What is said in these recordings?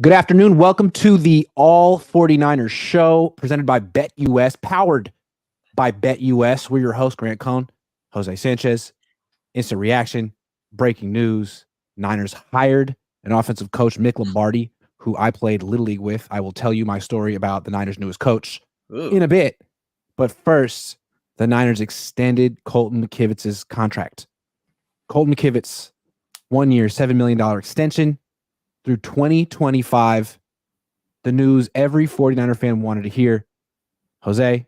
Good afternoon. Welcome to the All 49ers show presented by BetUS, powered by BetUS. We're your host, Grant Cohn, Jose Sanchez. Instant reaction, breaking news. Niners hired an offensive coach, Mick Lombardi, who I played Little League with. I will tell you my story about the Niners' newest coach in a bit. But first, the Niners extended Colton McKivitz's contract. Colton McKivitz, 1 year, $7 million extension through 2025. The news every 49er fan wanted to hear. Jose,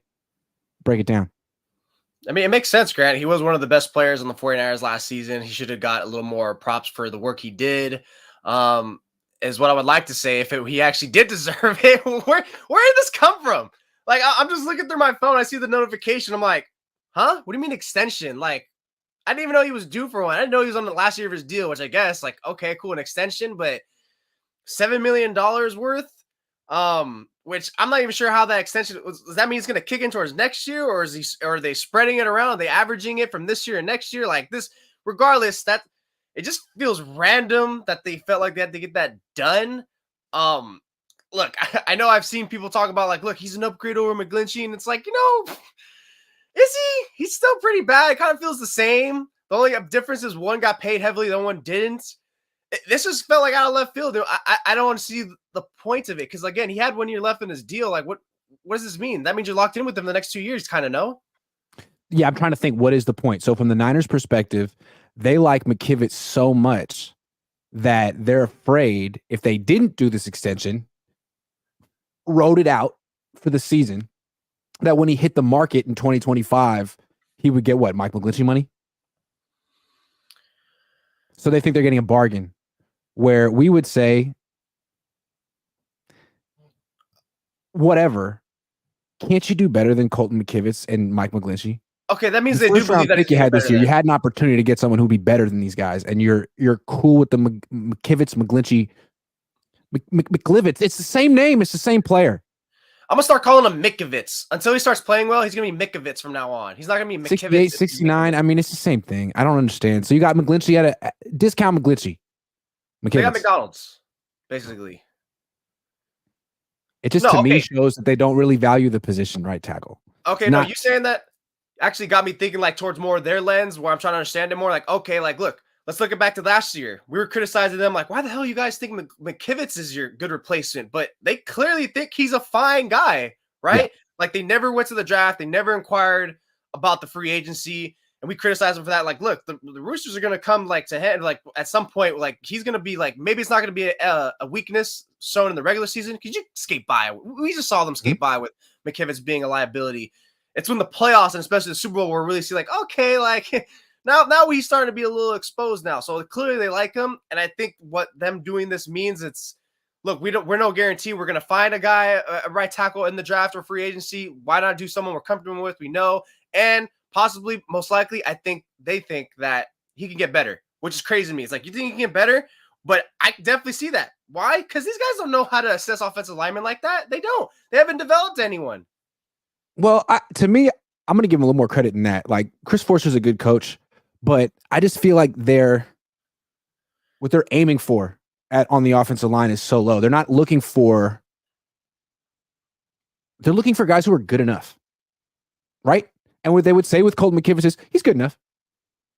break it down. I mean, it makes sense, Grant. He was one of the best players on the 49ers last season. He should have got a little more props for the work he did, is what I would like to say. If he actually did deserve it, where did this come from? Like, I'm just looking through my phone. I see the notification. I'm like, huh? What do you mean extension? Like, I didn't even know he was due for one. I didn't know he was on the last year of his deal, which I guess, like, okay, cool, an extension, but $7 million worth, which I'm not even sure how that extension was. Does that mean he's going to kick in towards next year, or are they spreading it around? Are they averaging it from this year and next year? Like this, regardless, that it just feels random that they felt like they had to get that done. Look, I know I've seen people talk about like, look, he's an upgrade over McGlinchey, and it's like, is he? He's still pretty bad. It kind of feels the same. The only difference is one got paid heavily, the one didn't. This just felt like out of left field. I don't want to see the point of it because, again, he had 1 year left in his deal. Like, what does this mean? That means you're locked in with him the next 2 years, kind of, no? Yeah, I'm trying to think, what is the point? So from the Niners' perspective, they like McKivitz so much that they're afraid if they didn't do this extension, wrote it out for the season, that when he hit the market in 2025, he would get what, Mike McGlinchey money? So they think they're getting a bargain. Where we would say, whatever, can't you do better than Colton McKivitz and Mike McGlinchey? Okay, that means they do believe that you had this year. You had an opportunity to get someone who'd be better than these guys, and you're cool with the McKivitz, McGlinchey, McLivitz. It's the same name. It's the same player. I'm going to start calling him Mickivitz. Until he starts playing well, he's going to be Mickivitz from now on. He's not going to be McKivitz. 68, 69. I mean, it's the same thing. I don't understand. So you got McGlinchey at a discount McGlinchey. McKivitz. They got McDonald's, basically. It just, to me, shows that they don't really value the position right tackle. Okay, no, you saying that actually got me thinking like towards more of their lens where I'm trying to understand it more. Like, okay, like, look, let's look it back to last year. We were criticizing them like, why the hell you guys think McKivitz is your good replacement? But they clearly think he's a fine guy, right? Yeah. Like, they never went to the draft. They never inquired about the free agency. And we criticize him for that. Like, look, the Roosters are going to come like to head, like at some point, like he's going to be like, maybe it's not going to be a weakness shown in the regular season. Could you skate by? We just saw them skate by with McKivitz being a liability. It's when the playoffs and especially the Super Bowl where we really see like, okay, like now he's starting to be a little exposed now. So clearly they like him. And I think what them doing this means it's, look, we're no guarantee we're going to find a guy, a right tackle in the draft or free agency. Why not do someone we're comfortable with? We know. And possibly, most likely, I think they think that he can get better, which is crazy to me. It's like, you think he can get better? But I definitely see that. Why? Because these guys don't know how to assess offensive linemen like that. They don't. They haven't developed anyone. Well, to me, I'm going to give him a little more credit than that. Like, Chris Forster's a good coach, but I just feel like what they're aiming for on the offensive line is so low. They're looking for guys who are good enough, right? And what they would say with Colton McKivitz is, he's good enough.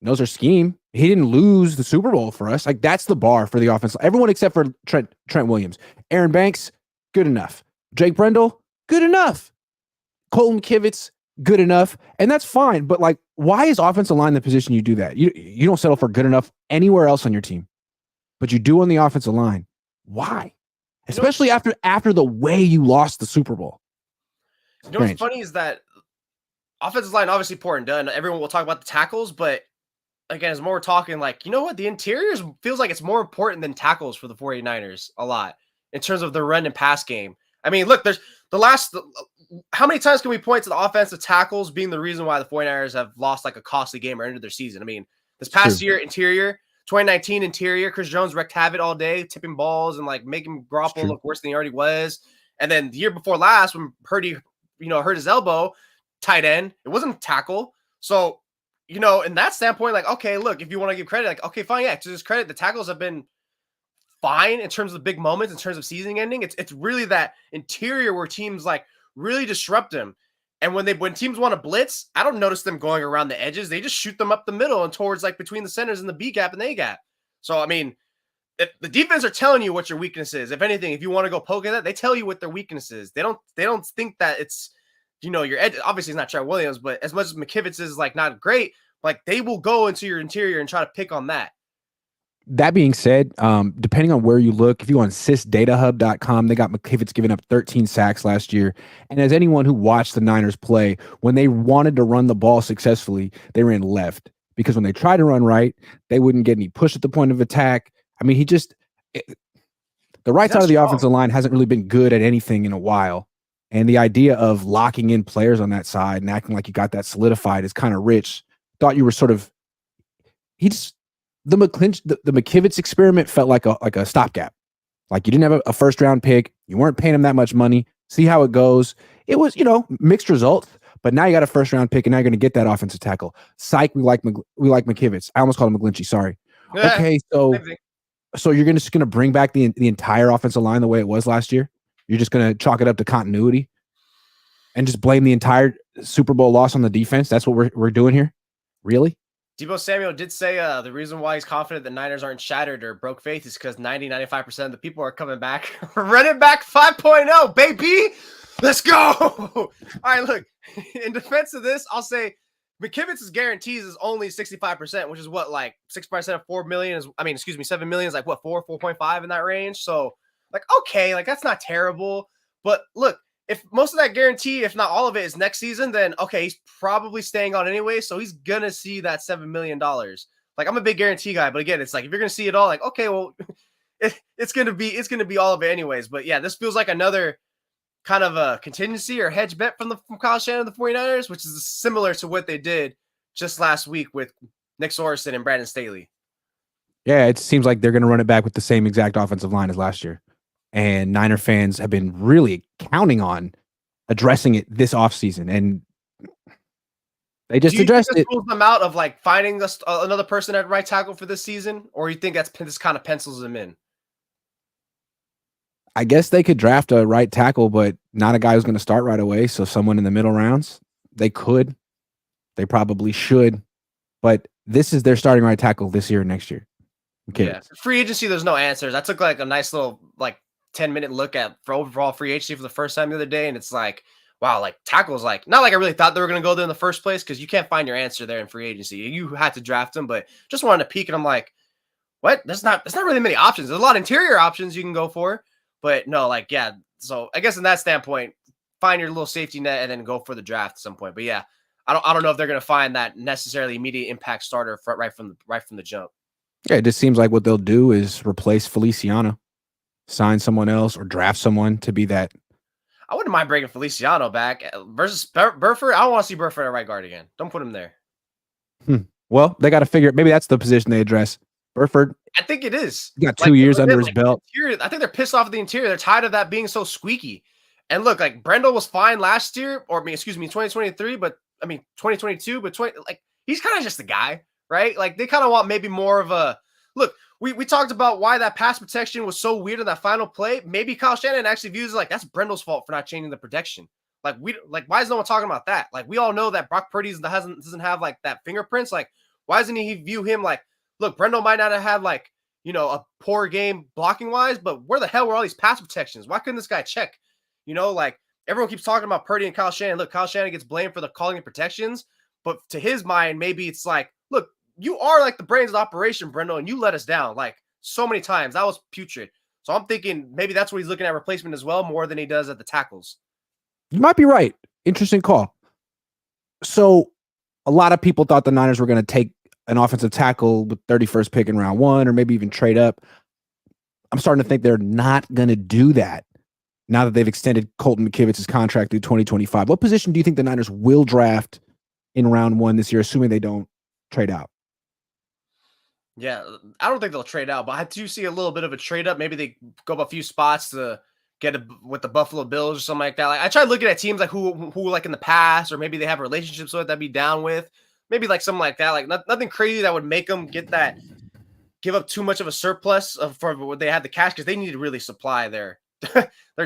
Knows our scheme. He didn't lose the Super Bowl for us. Like, that's the bar for the offense. Everyone except for Trent Williams. Aaron Banks, good enough. Jake Brendel, good enough. Colton McKivitz, good enough. And that's fine. But, like, why is offensive line the position you do that? You don't settle for good enough anywhere else on your team. But you do on the offensive line. Why? Especially after the way you lost the Super Bowl. You know what's funny is that offensive line, obviously poor and done. Everyone will talk about the tackles, but again, as more we're talking, like, you know what? The interiors feels like it's more important than tackles for the 49ers a lot in terms of the run and pass game. I mean, look, there's how many times can we point to the offensive tackles being the reason why the 49ers have lost like a costly game or ended their season? I mean, this past year, interior, 2019 interior, Chris Jones wreaked havoc all day, tipping balls and like making Garoppolo look worse than he already was. And then the year before last, when Purdy, hurt his elbow, tight end, it wasn't a tackle. So, in that standpoint, like, okay, look, if you want to give credit, like, okay, fine, yeah, to his credit, the tackles have been fine in terms of big moments, in terms of season ending. It's really that interior where teams like really disrupt them. And when teams want to blitz, I don't notice them going around the edges. They just shoot them up the middle and towards like between the centers and the B gap and the A gap. So I mean, if the defense are telling you what your weakness is. If anything, if you want to go poke at that, they tell you what their weakness is. They don't think that it's, your edge. Obviously, it's not Trent Williams, but as much as McKivitz is like not great, like they will go into your interior and try to pick on that. That being said, depending on where you look, if you go on sysdatahub.com, they got McKivitz giving up 13 sacks last year. And as anyone who watched the Niners play, when they wanted to run the ball successfully, they ran left. Because when they tried to run right, they wouldn't get any push at the point of attack. I mean, the right side of the offensive line hasn't really been good at anything in a while. And the idea of locking in players on that side and acting like you got that solidified is kind of rich. Thought you were sort of the McKivitz experiment felt like a stopgap. Like you didn't have a first round pick. You weren't paying him that much money. See how it goes. It was, mixed results, but now you got a first round pick and now you're going to get that offensive tackle. Psych. We like McKivitz. I almost called him McGlinchey. Sorry. Yeah, okay. So you're just going to bring back the entire offensive line the way it was last year. You're just going to chalk it up to continuity and just blame the entire Super Bowl loss on the defense. That's what we're doing here. Really? Deebo Samuel did say the reason why he's confident the Niners aren't shattered or broke faith is because 95% of the people are coming back. Running back 5.0, baby. Let's go. All right, look. In defense of this, I'll say McKivitz's guarantees is only 65%, which is what, like 6% of 4 million is, 7 million is like what, 4.5 in that range. So, like, okay, like that's not terrible. But look, if most of that guarantee, if not all of it, is next season, then okay, he's probably staying on anyway. So he's gonna see that $7 million. Like, I'm a big guarantee guy, but again, it's like if you're gonna see it all, like, okay, well, it's gonna be all of it anyways. But yeah, this feels like another kind of a contingency or hedge bet from Kyle Shanahan and the 49ers, which is similar to what they did just last week with Nick Sorensen and Brandon Staley. Yeah, it seems like they're gonna run it back with the same exact offensive line as last year. And Niner fans have been really counting on addressing it this offseason. And they just addressed it. Rules them out of like finding another person at right tackle for this season? Or you think this kind of pencils them in? I guess they could draft a right tackle, but not a guy who's going to start right away. So someone in the middle rounds, they could. They probably should. But this is their starting right tackle this year and next year. Okay. Yeah. Free agency, there's no answers. I took like a nice little 10-minute look at for overall free agency for the first time the other day, and it's like, wow, like tackles, like not like I really thought they were going to go there in the first place because you can't find your answer there in free agency. You had to draft them, but just wanted to peek, and I'm like, what? There's not really many options. There's a lot of interior options you can go for, but no, like, yeah. So I guess in that standpoint, find your little safety net and then go for the draft at some point. But yeah, I don't know if they're going to find that necessarily immediate impact starter right from the jump. Yeah, it just seems like what they'll do is replace Feliciano. Sign someone else or draft someone to be that. I wouldn't mind bringing Feliciano back versus Burford. I don't want to see Burford at right guard again. Don't put him there. Well, they got to figure. Maybe that's the position they address. Burford. I think it is. He got 2 years under his belt. I think they're pissed off at the interior. They're tired of that being so squeaky. And look, like Brendel was fine last year, 2023, but 2022, but he's kind of just a guy, right? Like they kind of want maybe more of a look. We talked about why that pass protection was so weird in that final play. Maybe Kyle Shanahan actually views it like that's Brendel's fault for not changing the protection. Why is no one talking about that? Like we all know that Brock Purdy doesn't have like that fingerprints. Like why doesn't he view him like, look, Brendel might not have had like a poor game blocking wise, but where the hell were all these pass protections? Why couldn't this guy check? Like everyone keeps talking about Purdy and Kyle Shanahan. Look, Kyle Shanahan gets blamed for the calling and protections, but to his mind, maybe it's like, look, you are like the brains of the operation, Brendel, and you let us down like so many times. That was putrid. So I'm thinking maybe that's what he's looking at replacement as well, more than he does at the tackles. You might be right. Interesting call. So a lot of people thought the Niners were going to take an offensive tackle with 31st pick in round 1, or maybe even trade up. I'm starting to think they're not going to do that now that they've extended Colton McKivitz's contract through 2025. What position do you think the Niners will draft in round 1 this year, assuming they don't trade out? Yeah, I don't think they'll trade out, but I do see a little bit of a trade up. Maybe they go up a few spots to get with the Buffalo Bills or something like that. Like I tried looking at teams like who like in the past, or maybe they have relationships with that be down with. Maybe like something like that. Like nothing crazy that would make them get that give up too much of a surplus for what they had the cash, because they need to really supply their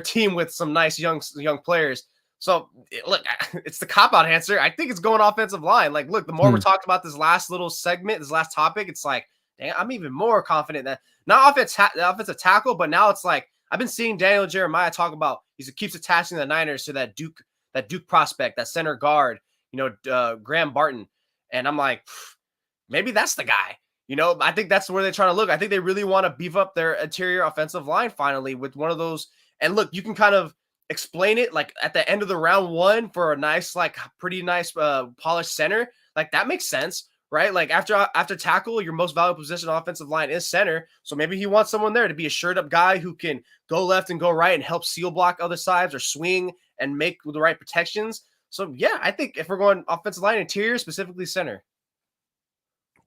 team with some nice young players. So look, it's the cop-out answer. I think it's going offensive line. Like, look, the more we're talking about this last little segment, this last topic, it's like, dang, I'm even more confident that not offensive tackle, but now it's like I've been seeing Daniel Jeremiah talk about he keeps attaching the Niners to that Duke prospect, that center guard, Graham Barton, and I'm like, maybe that's the guy. I think that's where they're trying to look. I think they really want to beef up their interior offensive line finally with one of those. And look, you can kind of explain it like at the end of the round one for a nice, like pretty nice polished center. Like that makes sense, right? Like after tackle, your most valuable position on offensive line is center. So maybe he wants someone there to be a shirt up guy who can go left and go right and help seal block other sides or swing and make the right protections. So yeah, I think if we're going offensive line interior, specifically center.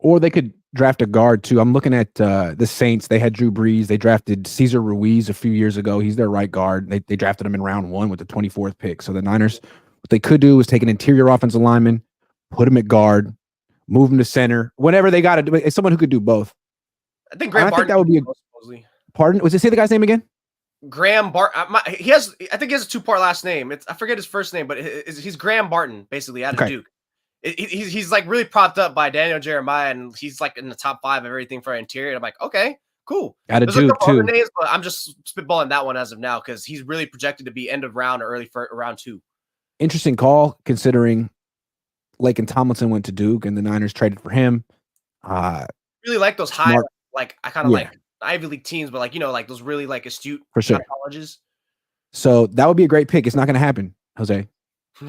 Or they could draft a guard too. I'm looking at the Saints. They had Drew Brees. They drafted Cesar Ruiz a few years ago. He's their right guard. They drafted him in round 1 with the 24th pick. So the Niners, what they could do is take an interior offensive lineman, put him at guard, move him to center. Whenever they got to do it, someone who could do both. I think Graham Barton. That would be a pardon. Was it say the guy's name again? Graham Barton. I think he has a 2-part last name. I forget his first name, but he's Graham Barton, basically out of Duke. He's like really propped up by Daniel Jeremiah, and he's like in the top 5 of everything for interior. I'm like, okay, cool. Out of Duke too. Names, but I'm just spitballing that one as of now because he's really projected to be end of round or early for round 2. Interesting call considering Laken Tomlinson went to Duke and the Niners traded for him. Really like those high, like I kind of like Ivy League teams, but like like those really like astute for sure colleges. So that would be a great pick. It's not going to happen, Jose. So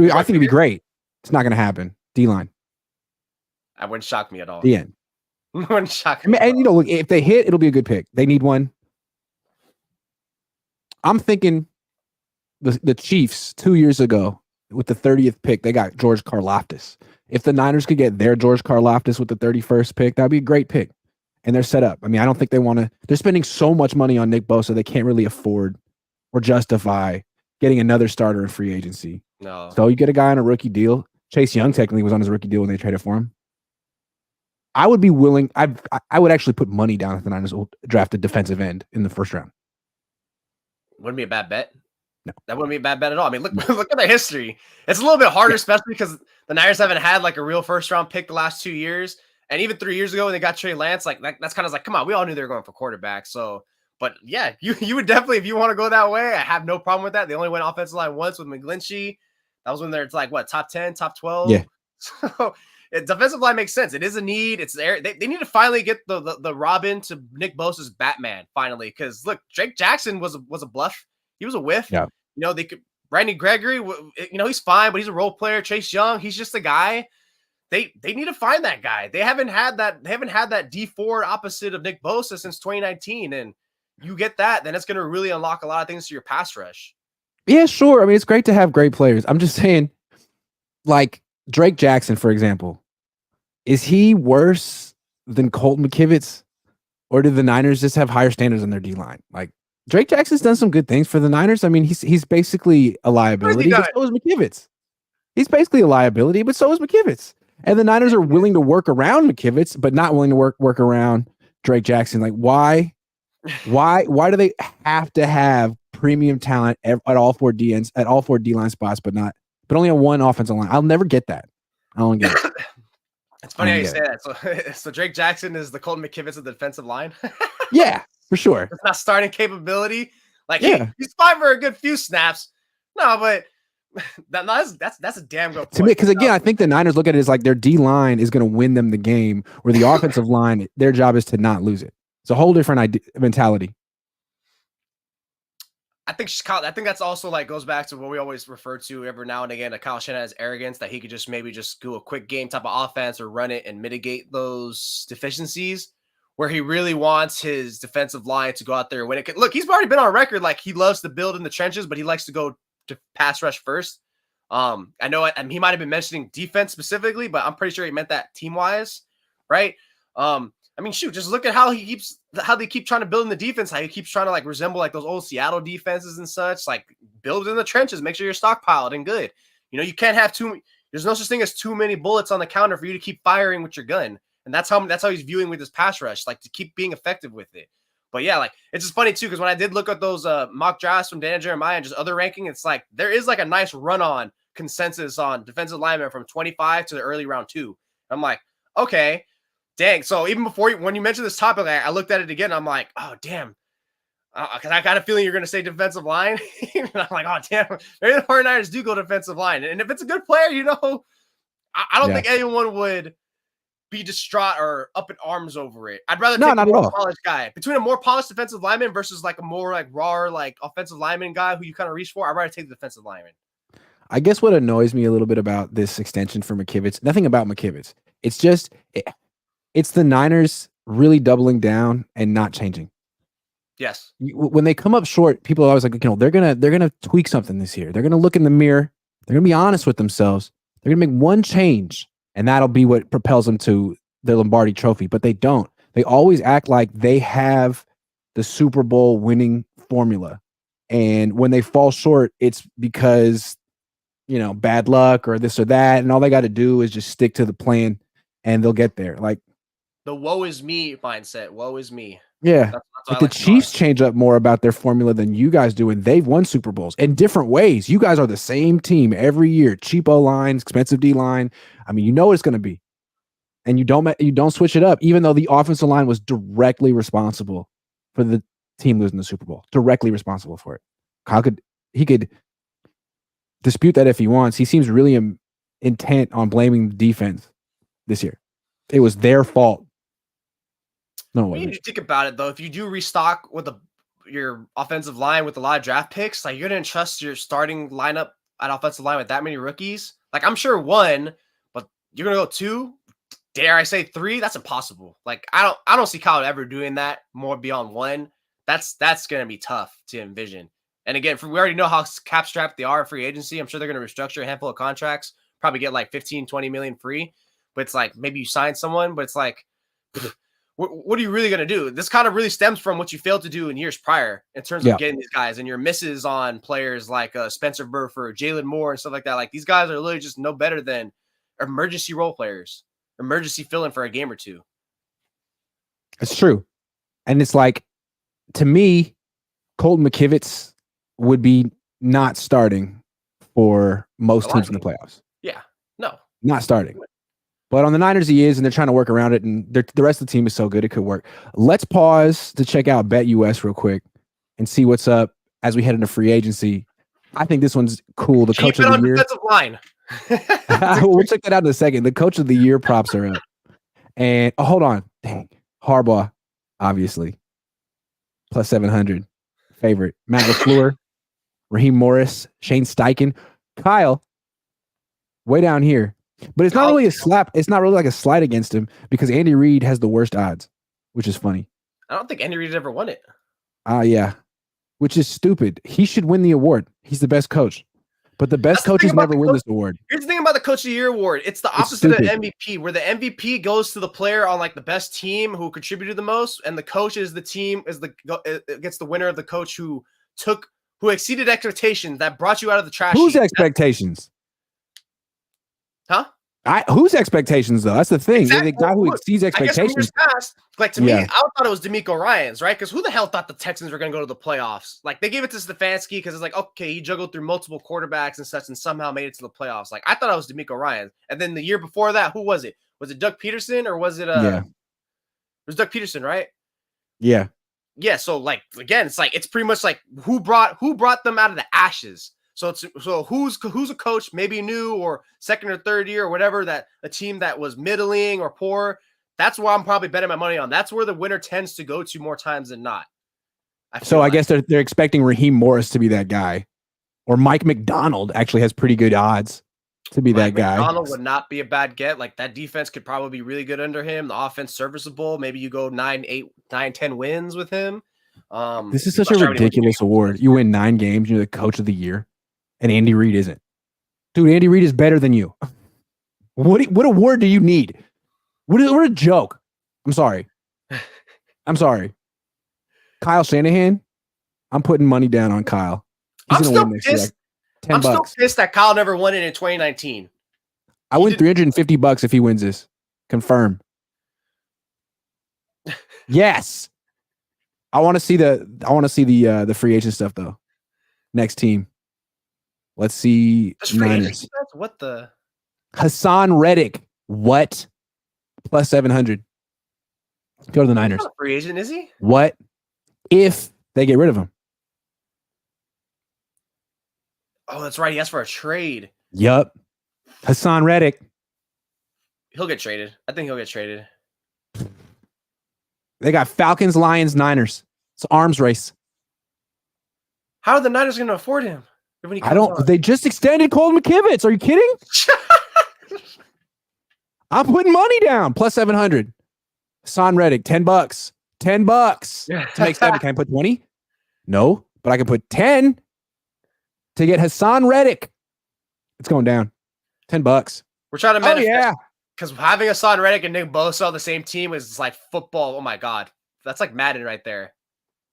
I think it'd be great. It's not going to happen. D-line. That wouldn't shock me at all. The end. Wouldn't shock me. And look, if they hit, it'll be a good pick. They need one. I'm thinking the Chiefs 2 years ago with the 30th pick, they got George Karlaftis. If the Niners could get their George Karlaftis with the 31st pick, that'd be a great pick. And they're set up. I mean, I don't think they want to. They're spending so much money on Nick Bosa, they can't really afford or justify getting another starter in free agency. No. So you get a guy on a rookie deal. Chase Young technically was on his rookie deal when they traded for him. I would be willing. I would actually put money down if the Niners will draft a defensive end in the first round. Wouldn't be a bad bet. No, that wouldn't be a bad bet at all. I mean, look at their history. It's a little bit harder, especially because the Niners haven't had like a real first round pick the last 2 years. And even 3 years ago when they got Trey Lance, like that's kind of like, come on, we all knew they were going for quarterback. So, but yeah, you would definitely, if you want to go that way, I have no problem with that. They only went offensive line once with McGlinchey. That was when they're like what, top 10, top 12. Yeah. So defensive line makes sense. It is a need. It's there. They need to finally get the Robin to Nick Bosa's Batman finally. Because look, Drake Jackson was a bluff. He was a whiff. Yeah. They could. Randy Gregory, he's fine, but he's a role player. Chase Young, he's just a guy. They need to find that guy. They haven't had that D Ford opposite of Nick Bosa since 2019, and you get that, then it's going to really unlock a lot of things to your pass rush. Yeah, sure. I mean, it's great to have great players. I'm just saying, like Drake Jackson, for example, is he worse than Colton McKivitz, or do the Niners just have higher standards on their D line? Like Drake Jackson's done some good things for the Niners. I mean, he's basically a liability, but so is McKivitz. He's basically a liability, but so is McKivitz. And the Niners are willing to work around McKivitz, but not willing to work around Drake Jackson. Like, why do they have to have premium talent at all 4 D line spots, but only on one offensive line? I'll never get that. I don't get it. It's funny how you say that. So Drake Jackson is the Colton McKivitz of the defensive line. Yeah, for sure. It's not starting capability. Like, he's fine for a good few snaps. No, but that's a damn good point. To me, because again, I think the Niners look at it as like their D line is going to win them the game, where the offensive line, their job is to not lose it. It's a whole different mentality. I think that's also like goes back to what we always refer to every now and again, to Kyle Shanahan's arrogance, that he could just maybe just do a quick game type of offense or run it and mitigate those deficiencies, where he really wants his defensive line to go out there and win it. Look, he's already been on record like he loves to build in the trenches, but he likes to go to pass rush first. I know he might have been mentioning defense specifically, but I'm pretty sure he meant that team wise, right? I mean, shoot, just look at how they keep trying to build in the defense, how he keeps trying to like resemble like those old Seattle defenses and such, like build in the trenches, make sure you're stockpiled and good. You can't have there's no such thing as too many bullets on the counter for you to keep firing with your gun. And that's how he's viewing with his pass rush, like to keep being effective with it. But yeah, like it's just funny too, because when I did look at those mock drafts from Dan Jeremiah and just other ranking, it's like there is like a nice run-on consensus on defensive linemen from 25 to the early round 2. I'm like, okay, dang. So even before when you mentioned this topic, I looked at it again. I'm like, oh damn. Because I got a feeling you're going to say defensive line. And I'm like, oh, damn. Maybe the 49ers do go defensive line. And if it's a good player, I don't think anyone would be distraught or up in arms over it. I'd rather take a more polished guy. Between a more polished defensive lineman versus like a more like raw, like offensive lineman guy who you kind of reach for, I'd rather take the defensive lineman. I guess what annoys me a little bit about this extension for McKivitz, nothing about McKivitz. It's just, it's the Niners really doubling down and not changing. Yes. When they come up short, people are always like, they're gonna tweak something this year. They're gonna look in the mirror. They're gonna be honest with themselves. They're gonna make one change, and that'll be what propels them to the Lombardi Trophy. But they don't. They always act like they have the Super Bowl winning formula, and when they fall short, it's because bad luck or this or that, and all they got to do is just stick to the plan, and they'll get there. Like the "woe is me" mindset. Woe is me. Yeah. That's the Chiefs change up more about their formula than you guys do, and they've won Super Bowls in different ways. You guys are the same team every year. Cheapo lines, expensive D line. I mean, what it's going to be, and you don't switch it up. Even though the offensive line was directly responsible for the team losing the Super Bowl, directly responsible for it. He could dispute that if he wants. He seems really intent on blaming the defense this year. It was their fault. No way. When you think about it, though, if you do restock with your offensive line with a lot of draft picks, like you're going to trust your starting lineup at offensive line with that many rookies. Like I'm sure 1, but you're going to go 2. Dare I say 3? That's impossible. Like I don't see Kyle ever doing that more beyond 1. That's going to be tough to envision. And again, we already know how cap strapped they are in free agency. I'm sure they're going to restructure a handful of contracts, probably get like 15, 20 million free. But it's like maybe you sign someone, but it's like. What are you really going to do? This kind of really stems from what you failed to do in years prior in terms of getting these guys and your misses on players like Spencer Burford, Jalen Moore, and stuff like that. Like these guys are literally just no better than emergency role players, emergency fill-in for a game or two. It's true. And it's like, to me, Colton McKivitz would be not starting for most teams in the playoffs. Yeah, no. Not starting. But on the Niners, he is, and they're trying to work around it, and the rest of the team is so good it could work. Let's pause to check out BetUS real quick and see what's up as we head into free agency. I think this one's cool. The coach of the year. Defensive line. We'll check that out in a second. The coach of the year props are up. And hold on. Dang. Harbaugh, obviously. Plus 700. Favorite. Matt LaFleur, Raheem Morris, Shane Steichen. Kyle, way down here. But it's not really a slap. It's not really like a slide against him because Andy Reid has the worst odds, which is funny. I don't think Andy Reid ever won it. Yeah. Which is stupid. He should win the award. He's the best coach. But the best coaches never win this award. Here's the thing about the Coach of the Year award. It's the opposite of MVP, where the MVP goes to the player on like the best team who contributed the most, and the coach is gets the winner of the coach who exceeded expectations, that brought you out of the trash. Whose expectations? Huh? Whose expectations though? That's the thing. Exactly. The guy who exceeds expectations. Past, like to me, I thought it was D'Amico Ryans, right? Because who the hell thought the Texans were going to go to the playoffs? Like they gave it to Stefanski because it's like, okay, he juggled through multiple quarterbacks and such, and somehow made it to the playoffs. Like I thought it was D'Amico Ryans, and then the year before that, who was it? Was it Doug Peterson or was it? It was Doug Peterson, right? Yeah. Yeah. So like again, it's pretty much like who brought them out of the ashes. So who's a coach maybe new or second or third year or whatever, that a team that was middling or poor, that's where I'm probably betting my money on. That's where the winner tends to go to more times than not. I guess they're expecting Raheem Morris to be that guy, or Mike McDonald actually has pretty good odds to be that guy. McDonald would not be a bad get. Like that defense could probably be really good under him. The offense serviceable. Maybe you go 9-10 wins with him. This is such a ridiculous award. You win 9 games, you're the coach of the year. And Andy Reid isn't. Dude, Andy Reid is better than you. What award do you need? What a joke. I'm sorry. Kyle Shanahan, I'm putting money down on Kyle. He's going to win next year. Like $10. I'm still pissed that Kyle never won it in 2019. I win $350 if he wins this. Confirm. Yes. I want to see the free agent stuff though. Next team. Let's see. Niners. What the? Hassan Reddick. What? Plus 700. Go to the Niners. He's not a free agent, is he? What if they get rid of him? Oh, that's right. He asked for a trade. Yup. Hassan Reddick. He'll get traded. I think he'll get traded. They got Falcons, Lions, Niners. It's an arms race. How are the Niners going to afford him? They just extended Colton McKivitz. Are you kidding? I'm putting money down. Plus 700. Hassan Reddick, $10. $10 to make 7. Can I put 20? No, but I can put 10 to get Hassan Reddick. It's going down. $10. We're trying to manifest. Oh, yeah. Because having Hassan Reddick and Nick Bosa on the same team is like football. Oh, my God. That's like Madden right there.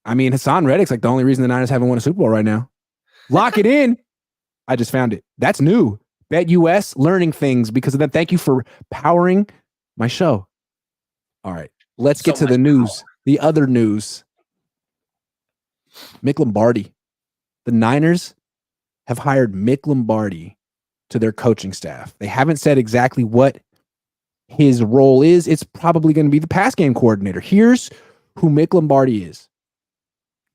I mean, Hassan Reddick's like the only reason the Niners haven't won a Super Bowl right now. Lock it in. I just found it. That's new. BetUS, learning things because of that. Thank you for powering my show. All right. Let's get to the news. The other news. Mick Lombardi. The Niners have hired Mick Lombardi to their coaching staff. They haven't said exactly what his role is. It's probably going to be the pass game coordinator. Here's who Mick Lombardi is.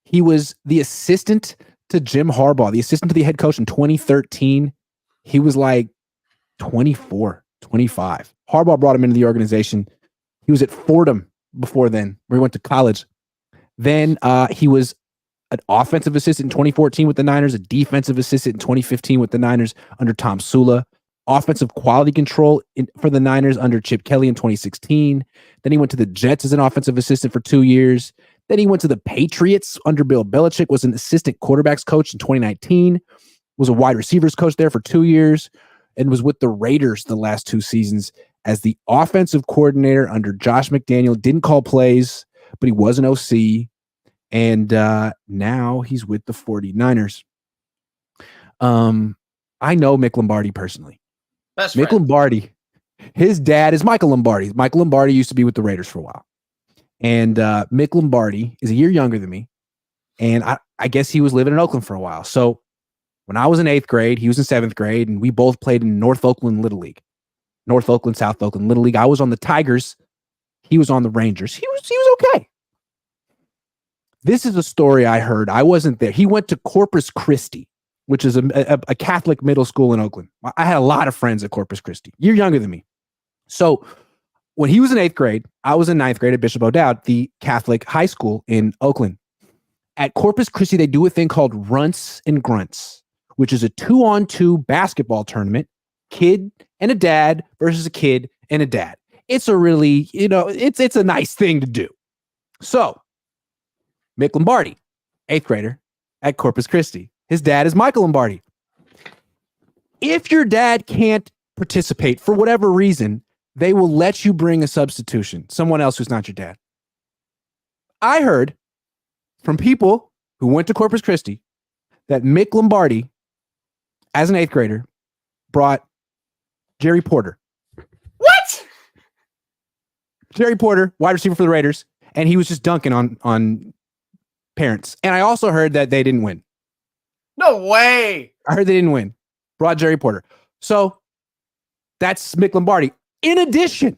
He was the assistant to Jim Harbaugh, the assistant to the head coach in 2013. He was like 24, 25. Harbaugh brought him into the organization. He was at Fordham before then, where he went to college. Then he was an offensive assistant in 2014 with the Niners, a defensive assistant in 2015 with the Niners under Tom Sula, offensive quality control for the Niners under Chip Kelly in 2016. Then he went to the Jets as an offensive assistant for 2 years. Then he went to the Patriots under Bill Belichick, was an assistant quarterbacks coach in 2019, was a wide receivers coach there for 2 years, and was with the Raiders the last 2 seasons as the offensive coordinator under Josh McDaniel. Didn't call plays, but he was an OC. And now he's with the 49ers. I know Mick Lombardi personally. Mick Lombardi, his dad is Michael Lombardi. Michael Lombardi used to be with the Raiders for a while. And Mick Lombardi is a year younger than me. And I guess he was living in Oakland for a while. So when I was in 8th grade, he was in 7th grade, and we both played in North Oakland Little League. North Oakland, South Oakland Little League. I was on the Tigers. He was on the Rangers. He was okay. This is a story I heard. I wasn't there. He went to Corpus Christi, which is a Catholic middle school in Oakland. I had a lot of friends at Corpus Christi. You're younger than me. So when he was in 8th grade, I was in 9th grade at Bishop O'Dowd, the Catholic high school in Oakland. At Corpus Christi, they do a thing called Runts and Grunts, which is a 2-on-2 basketball tournament, kid and a dad versus a kid and a dad. It's a really, it's a nice thing to do. So Mick Lombardi, 8th grader at Corpus Christi. His dad is Michael Lombardi. If your dad can't participate for whatever reason, they will let you bring a substitution, someone else who's not your dad. I heard from people who went to Corpus Christi that Mick Lombardi, as an 8th grader, brought Jerry Porter. What? Jerry Porter, wide receiver for the Raiders, and he was just dunking on parents. And I also heard that they didn't win. No way. I heard they didn't win. Brought Jerry Porter. So that's Mick Lombardi. In addition,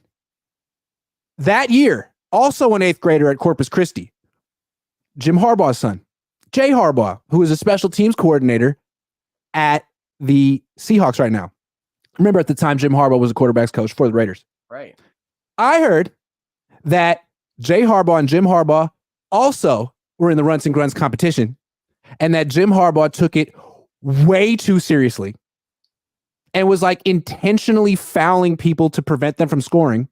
that year, also an 8th grader at Corpus Christi, Jim Harbaugh's son, Jay Harbaugh, who is a special teams coordinator at the Seahawks right now. Remember, at the time, Jim Harbaugh was a quarterback's coach for the Raiders. Right. I heard that Jay Harbaugh and Jim Harbaugh also were in the Runts and Grunts competition, and that Jim Harbaugh took it way too seriously and was like intentionally fouling people to prevent them from scoring,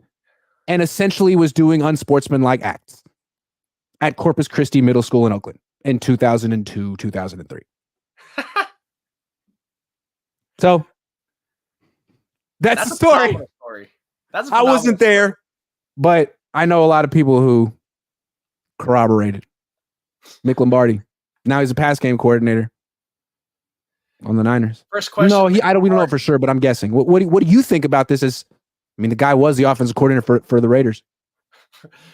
and essentially was doing unsportsmanlike acts at Corpus Christi Middle School in Oakland in 2002, 2003. So that's the story. I wasn't there, but I know a lot of people who corroborated. Mick Lombardi. Now he's a pass game coordinator on the Niners. First question. No, we don't know for sure, but I'm guessing. What do you think about this? The guy was the offensive coordinator for the Raiders.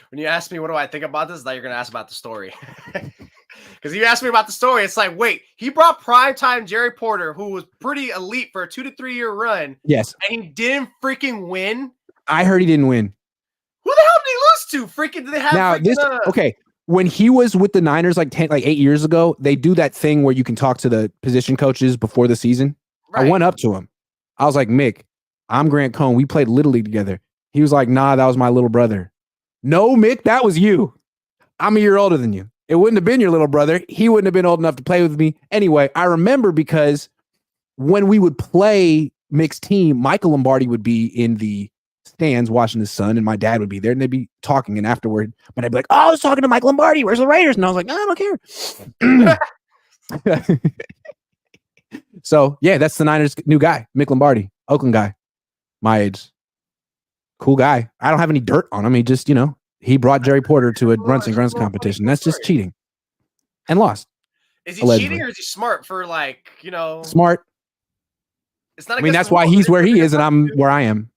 when you ask me what do I think about this, now you're gonna ask about the story. Because you asked me about the story, it's like, wait, he brought primetime Jerry Porter, who was pretty elite for a 2 to 3 year run. Yes. And he didn't freaking win. I heard he didn't win. Who the hell did he lose to? Freaking did they have now this okay. When he was with the Niners like 8 years ago, they do that thing where you can talk to the position coaches before the season. Right. I went up to him. I was like, Mick, I'm Grant Cohn. We played Little League together. He was like, nah, that was my little brother. No, Mick, that was you. I'm a year older than you. It wouldn't have been your little brother. He wouldn't have been old enough to play with me. Anyway, I remember because when we would play Mick's team, Michael Lombardi would be in the stands watching his son, and my dad would be there, and they'd be talking. And afterward, but I'd be like, "Oh, I was talking to Mike Lombardi. Where's the Raiders?" And I was like, "I don't care." So yeah, that's the Niners' new guy, Mick Lombardi, Oakland guy, my age, cool guy. I don't have any dirt on him. He just, he brought Jerry Porter to a runs and grunts competition. That's just cheating, and lost. Is he allegedly cheating or is he smart for smart? It's not. I mean, that's why he's where he is, and I'm where I am.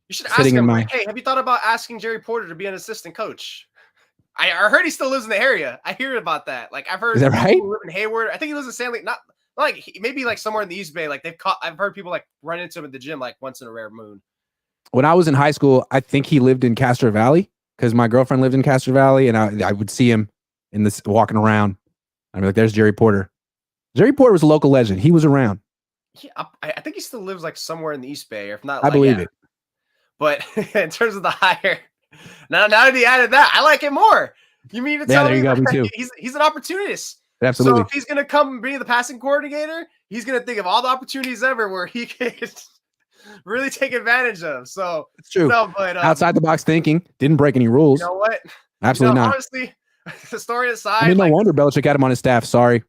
You should ask him, like, hey, have you thought about asking Jerry Porter to be an assistant coach? I heard he still lives in the area. I hear about that. Like, I've heard is that right? Live in Hayward. I think he lives in San Diego. Not like maybe like somewhere in the East Bay. Like I've heard people like run into him at the gym like once in a rare moon. When I was in high school, I think he lived in Castro Valley because my girlfriend lived in Castro Valley, and I would see him in this walking around. I'd be like, "There's Jerry Porter." Jerry Porter was a local legend. He was around. Yeah, I think he still lives like somewhere in the East Bay, or if not, I believe it. But in terms of the hire, now that he added that, I like it more. You mean to tell me that he's an opportunist? Absolutely. So if he's gonna come and be the passing coordinator, he's gonna think of all the opportunities ever where he could really take advantage of. So it's true. But outside the box thinking, didn't break any rules. You know what? Absolutely not. Honestly, the story aside, I mean, no wonder Belichick had him on his staff. Sorry.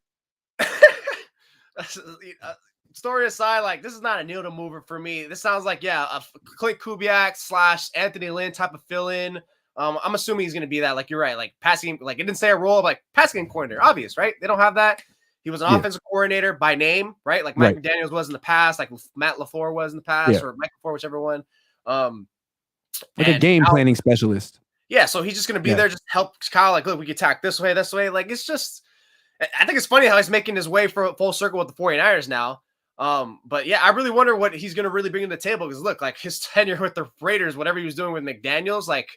Story aside, like, this is not a needle mover for me. This sounds like, a Clint Kubiak / Anthony Lynn type of fill-in. I'm assuming he's going to be that. Like, you're right. Like, passing, like, it didn't say a role of, like, passing game coordinator. Obvious, right? They don't have that. He was an offensive coordinator by name, right? Like Mike McDaniels was in the past, like Matt LaFleur was in the past, or Mike LaFleur, whichever one. Like a game planning specialist. Yeah, so he's just going to be there, just help Kyle, like, look, we can attack this way. Like, it's just, I think it's funny how he's making his way for full circle with the 49ers now. But yeah, I really wonder what he's going to really bring to the table, because look, like, his tenure with the Raiders, whatever he was doing with McDaniels, like,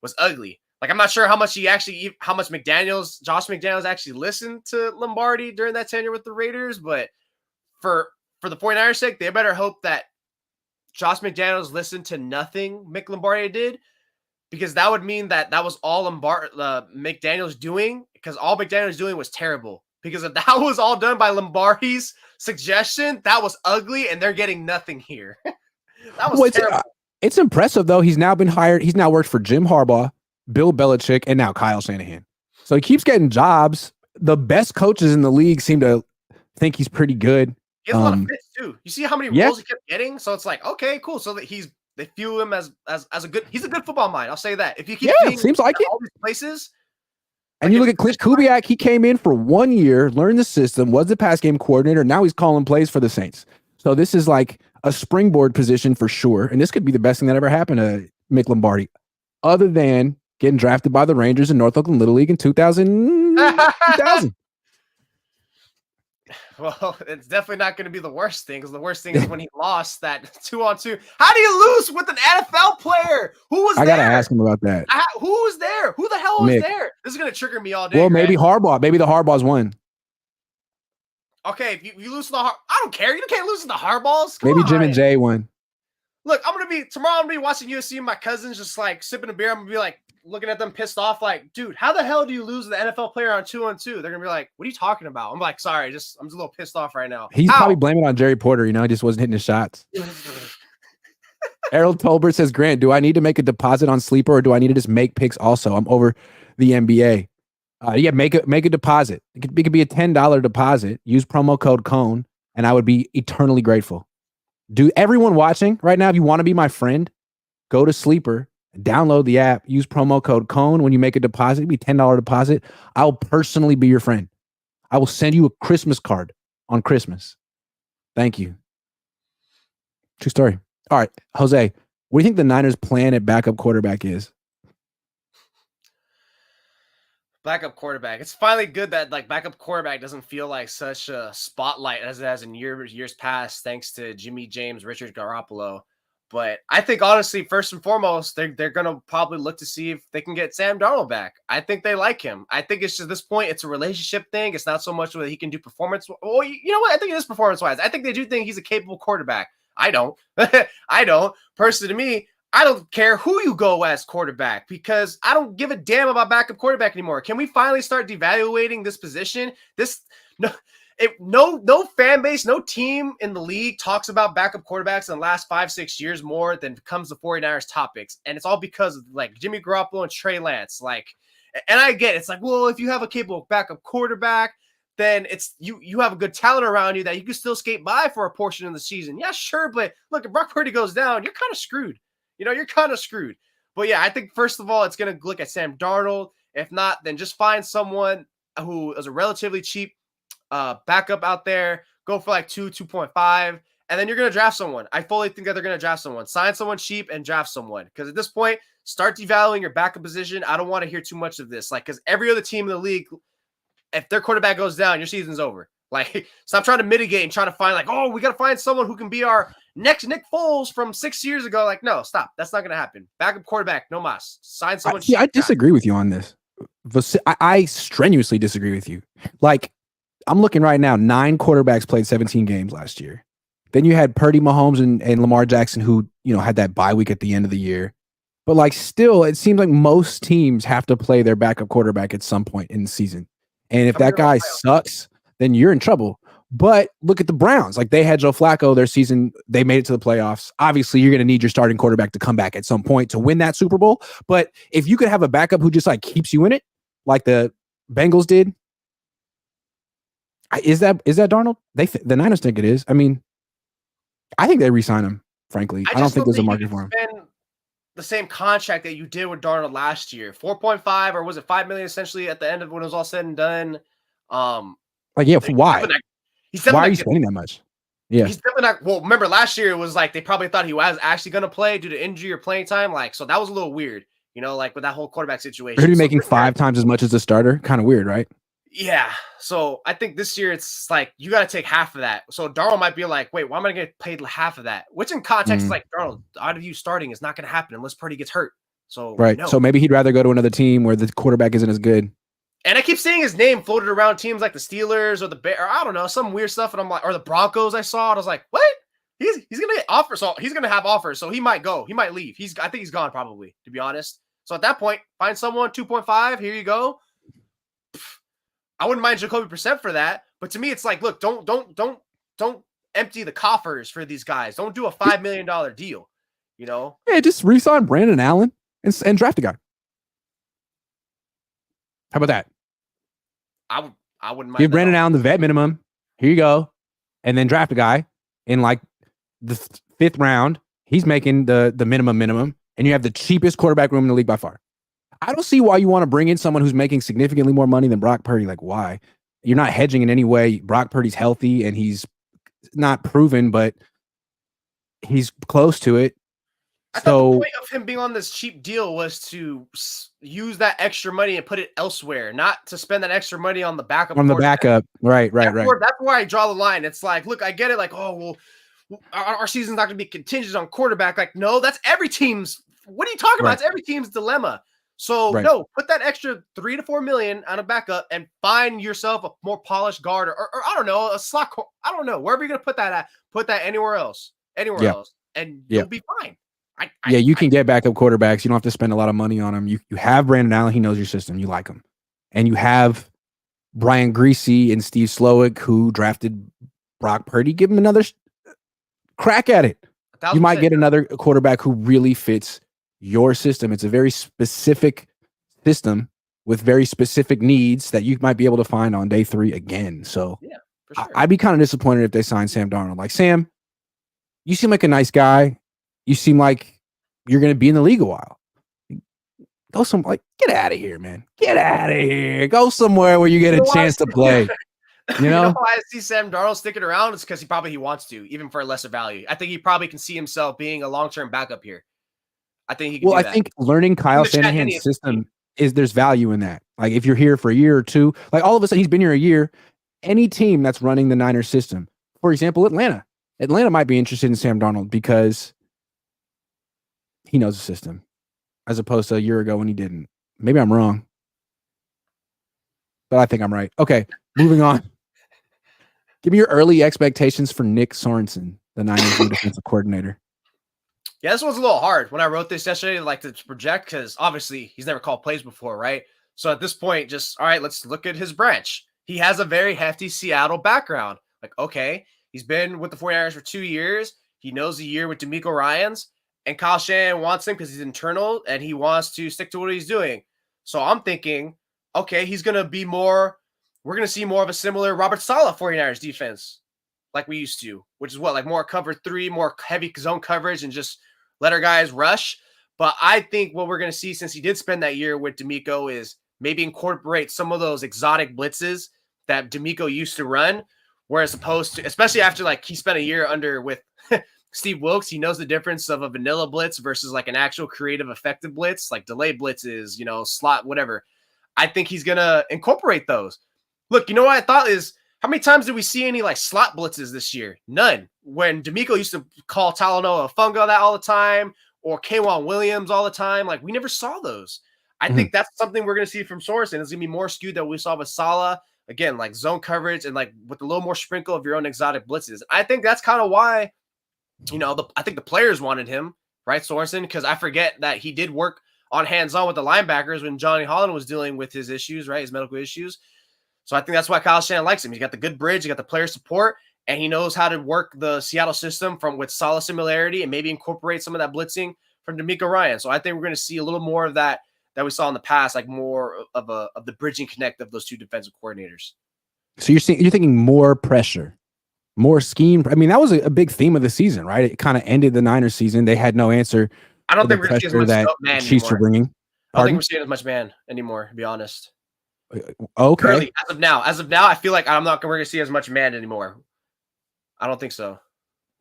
was ugly. Like, I'm not sure how much Josh McDaniels actually listened to Lombardi during that tenure with the Raiders, but for the 49ers sake, they better hope that Josh McDaniels listened to nothing Mick Lombardi did, because that would mean that was all McDaniels doing, because all McDaniels doing was terrible. Because if that was all done by Lombardi's suggestion, that was ugly, and they're getting nothing here. That was terrible. It's impressive, though. He's now been hired. He's now worked for Jim Harbaugh, Bill Belichick, and now Kyle Shanahan. So he keeps getting jobs. The best coaches in the league seem to think he's pretty good. He has a lot of fits, too. You see how many roles he kept getting? So it's like, okay, cool. So that they view him as a good, he's a good football mind. I'll say that. If you keep seems like it. All these places. And you look at Clint Kubiak, he came in for 1 year, learned the system, was the pass game coordinator. Now he's calling plays for the Saints. So this is like a springboard position for sure. And this could be the best thing that ever happened to Mick Lombardi, other than getting drafted by the Rangers in North Oakland Little League in 2000. Well, it's definitely not going to be the worst thing, because the worst thing is when he lost that 2-on-2. How do you lose with an NFL player? Who was there? I got to ask him about that. Who was there? Who the hell was there? This is going to trigger me all day. Well, maybe Harbaugh. Maybe the Harbaughs won. Okay, if you lose to the I don't care. You can't lose to the Harbaughs. Maybe Jim and Jay won. Look, tomorrow I'm going to be watching UFC with my cousins, just like sipping a beer. I'm going to be like looking at them pissed off, like, dude, how the hell do you lose the NFL player on 2-on-2? They're going to be like, what are you talking about? I'm like, sorry, I'm just a little pissed off right now. He's probably blaming on Jerry Porter. He just wasn't hitting his shots. Errol Tolbert says, Grant, do I need to make a deposit on Sleeper, or do I need to just make picks also? I'm over the NBA. Make a deposit. It could be a $10 deposit. Use promo code Cohn, and I would be eternally grateful. Do everyone watching right now, if you want to be my friend, go to Sleeper, download the app, use promo code Cohn. When you make a deposit, it'll be $10 deposit. I'll personally be your friend. I will send you a Christmas card on Christmas. Thank you. True story. All right, Jose, what do you think the Niners' plan at backup quarterback is? Backup quarterback. It's finally good that like backup quarterback doesn't feel like such a spotlight as it has in years past, thanks to Jimmy James, Richard Garoppolo. But I think honestly, first and foremost, they're gonna probably look to see if they can get Sam Darnold back. I think they like him. I think it's just this point, it's a relationship thing. It's not so much whether he can do performance. Well, you know what? I think it is performance wise. I think they do think he's a capable quarterback. I don't. I don't. Personally, to me, I don't care who you go as quarterback because I don't give a damn about backup quarterback anymore. Can we finally start devaluating this position? No fan base, no team in the league talks about backup quarterbacks in the last 5-6 years more than comes the 49ers topics. And it's all because of like Jimmy Garoppolo and Trey Lance. Like, and I get it. It's like, well, if you have a capable backup quarterback, then it's you have a good talent around you that you can still skate by for a portion of the season. Yeah, sure. But look, if Brock Purdy goes down, you're kind of screwed. You're kind of screwed. But yeah, I think first of all, it's going to look at Sam Darnold. If not, then just find someone who is a relatively cheap backup out there. Go for like 2.5, and then you're going to draft someone. I fully think that they're going to draft someone. Sign someone cheap and draft someone. Because at this point, start devaluing your backup position. I don't want to hear too much of this. Like, because every other team in the league, if their quarterback goes down, your season's over. Like, stop trying to mitigate and trying to find like, oh, we got to find someone who can be our next Nick Foles from 6 years ago. Like, no, stop. That's not going to happen. Backup quarterback, no mas. Sign someone. I disagree with you on this. I strenuously disagree with you. Like, I'm looking right now, 9 quarterbacks played 17 games last year. Then you had Purdy, Mahomes, and Lamar Jackson, who, had that bye week at the end of the year. But like, still, it seems like most teams have to play their backup quarterback at some point in the season. And if that guy sucks, then you're in trouble. But look at the Browns. Like, they had Joe Flacco their season. They made it to the playoffs. Obviously, you're going to need your starting quarterback to come back at some point to win that Super Bowl. But if you could have a backup who just like keeps you in it, like the Bengals did, is that Darnold? The Niners think it is. I mean, I think they re-sign him, frankly. I don't think there's a market for him. The same contract that you did with Darnold last year, 4.5, or was it 5 million essentially at the end of when it was all said and done? Why? Why are you spending that much? Yeah, he's definitely not. Well, remember last year it was like they probably thought he was actually going to play due to injury or playing time. Like, so that was a little weird, like with that whole quarterback situation. He'd be making 5 times as much as the starter. Kind of weird, right? Yeah. So I think this year it's like you got to take half of that. So Darnold might be like, wait, why am I going to get paid half of that? Which in context is like, Darnold, out of you starting is not going to happen unless Purdy gets hurt. So right. No. So maybe he'd rather go to another team where the quarterback isn't as good. And I keep seeing his name floated around teams like the Steelers or the Bears, or I don't know, some weird stuff. And I'm like, or the Broncos I saw. And I was like, what? He's going to get offers. So he's going to have offers. So he might go. He might leave. I think he's gone probably, to be honest. So at that point, find someone, 2.5. Here you go. I wouldn't mind Jacoby Brissett for that. But to me, it's like, look, don't empty the coffers for these guys. Don't do a $5 million deal, Yeah, just re-sign Brandon Allen and draft a guy. How about that? I wouldn't mind. Give Brandon Allen the vet minimum. Here you go. And then draft a guy in like the 5th round. He's making the minimum. And you have the cheapest quarterback room in the league by far. I don't see why you want to bring in someone who's making significantly more money than Brock Purdy. Like, why? You're not hedging in any way. Brock Purdy's healthy and he's not proven, but he's close to it. I thought the point of him being on this cheap deal was to use that extra money and put it elsewhere, not to spend that extra money on the backup. On the backup. Right. That's where I draw the line. It's like, look, I get it. Like, oh, well, our season's not going to be contingent on quarterback. Like, no, that's every team's. What are you talking about? It's every team's dilemma. So no, put that extra $3 to $4 million on a backup and find yourself a more polished guard or I don't know, a slot. I don't know, wherever you're going to put that at, put that anywhere else, and you'll be fine. You can get backup quarterbacks. You don't have to spend a lot of money on them. You have Brandon Allen. He knows your system. You like him. And you have Brian Greasy and Steve Slowick, who drafted Brock Purdy. Give him another crack at it. You might get another quarterback who really fits your system. It's a very specific system with very specific needs that you might be able to find on day 3 again. So yeah, for sure. I'd be kind of disappointed if they signed Sam Darnold. Like, Sam, you seem like a nice guy. You seem like you're going to be in the league a while. Get out of here, man. Get out of here. Go somewhere where you get a chance to play. You know why I see Sam Darnold sticking around? It's because he wants to, even for a lesser value. I think he probably can see himself being a long-term backup here. I think he can do that. I think learning Kyle Shanahan's system there's value in that. Like if you're here for a year or two, like all of a sudden he's been here a year. Any team that's running the Niners system, for example, Atlanta might be interested in Sam Darnold because he knows the system, as opposed to a year ago when he didn't. Maybe I'm wrong, but I think I'm right. Okay, moving on. Give me your early expectations for Nick Sorensen, the Niners new defensive coordinator. Yeah, this one's a little hard. When I wrote this yesterday, like to project, because obviously he's never called plays before, right? So at this point, just all right, let's look at his branch. He has a very hefty Seattle background. Like, okay, he's been with the 49ers for 2 years. He knows the year with DeMeco Ryans, and Kyle Shanahan wants him because he's internal and he wants to stick to what he's doing. So I'm thinking, okay, he's going to be more, we're going to see more of a similar Robert Saleh 49ers defense like we used to, which is what, like more cover 3, more heavy zone coverage and just let our guys rush. But I think what we're going to see, since he did spend that year with DeMeco, is maybe incorporate some of those exotic blitzes that DeMeco used to run, whereas opposed to, especially after like he spent a year under with Steve Wilkes, he knows the difference of a vanilla blitz versus like an actual creative, effective blitz, like delayed blitzes, you know, slot, whatever. I think he's going to incorporate those. Look, you know what I thought is, how many times did we see any like slot blitzes this year? None. When DeMeco used to call Talanoa Funga that all the time, or K'Wan Williams all the time, like we never saw those. I think that's something we're going to see from Sorensen. It's going to be more skewed than we saw with Saleh. Again, like zone coverage and like with a little more sprinkle of your own exotic blitzes. I think that's kind of why, you know, I think the players wanted him, right, Sorensen, because I forget that he did work on hands-on with the linebackers when Johnny Holland was dealing with his issues, right, his medical issues. So I think that's why Kyle Shanahan likes him. He's got the good bridge, he got the player support, and he knows how to work the Seattle system from with solid similarity and maybe incorporate some of that blitzing from DeMeco Ryan. So I think we're going to see a little more of that we saw in the past, like more of the bridging connect of those two defensive coordinators. So you're thinking more pressure, more scheme. I mean, that was a big theme of the season, right? It kind of ended the Niners season. They had no answer. I don't think we're going to see as much man Chiefs anymore. are bringing. I don't think we're seeing as much man anymore, to be honest. Okay. Really, as of now, I feel like we're going to see as much man anymore. I don't think so.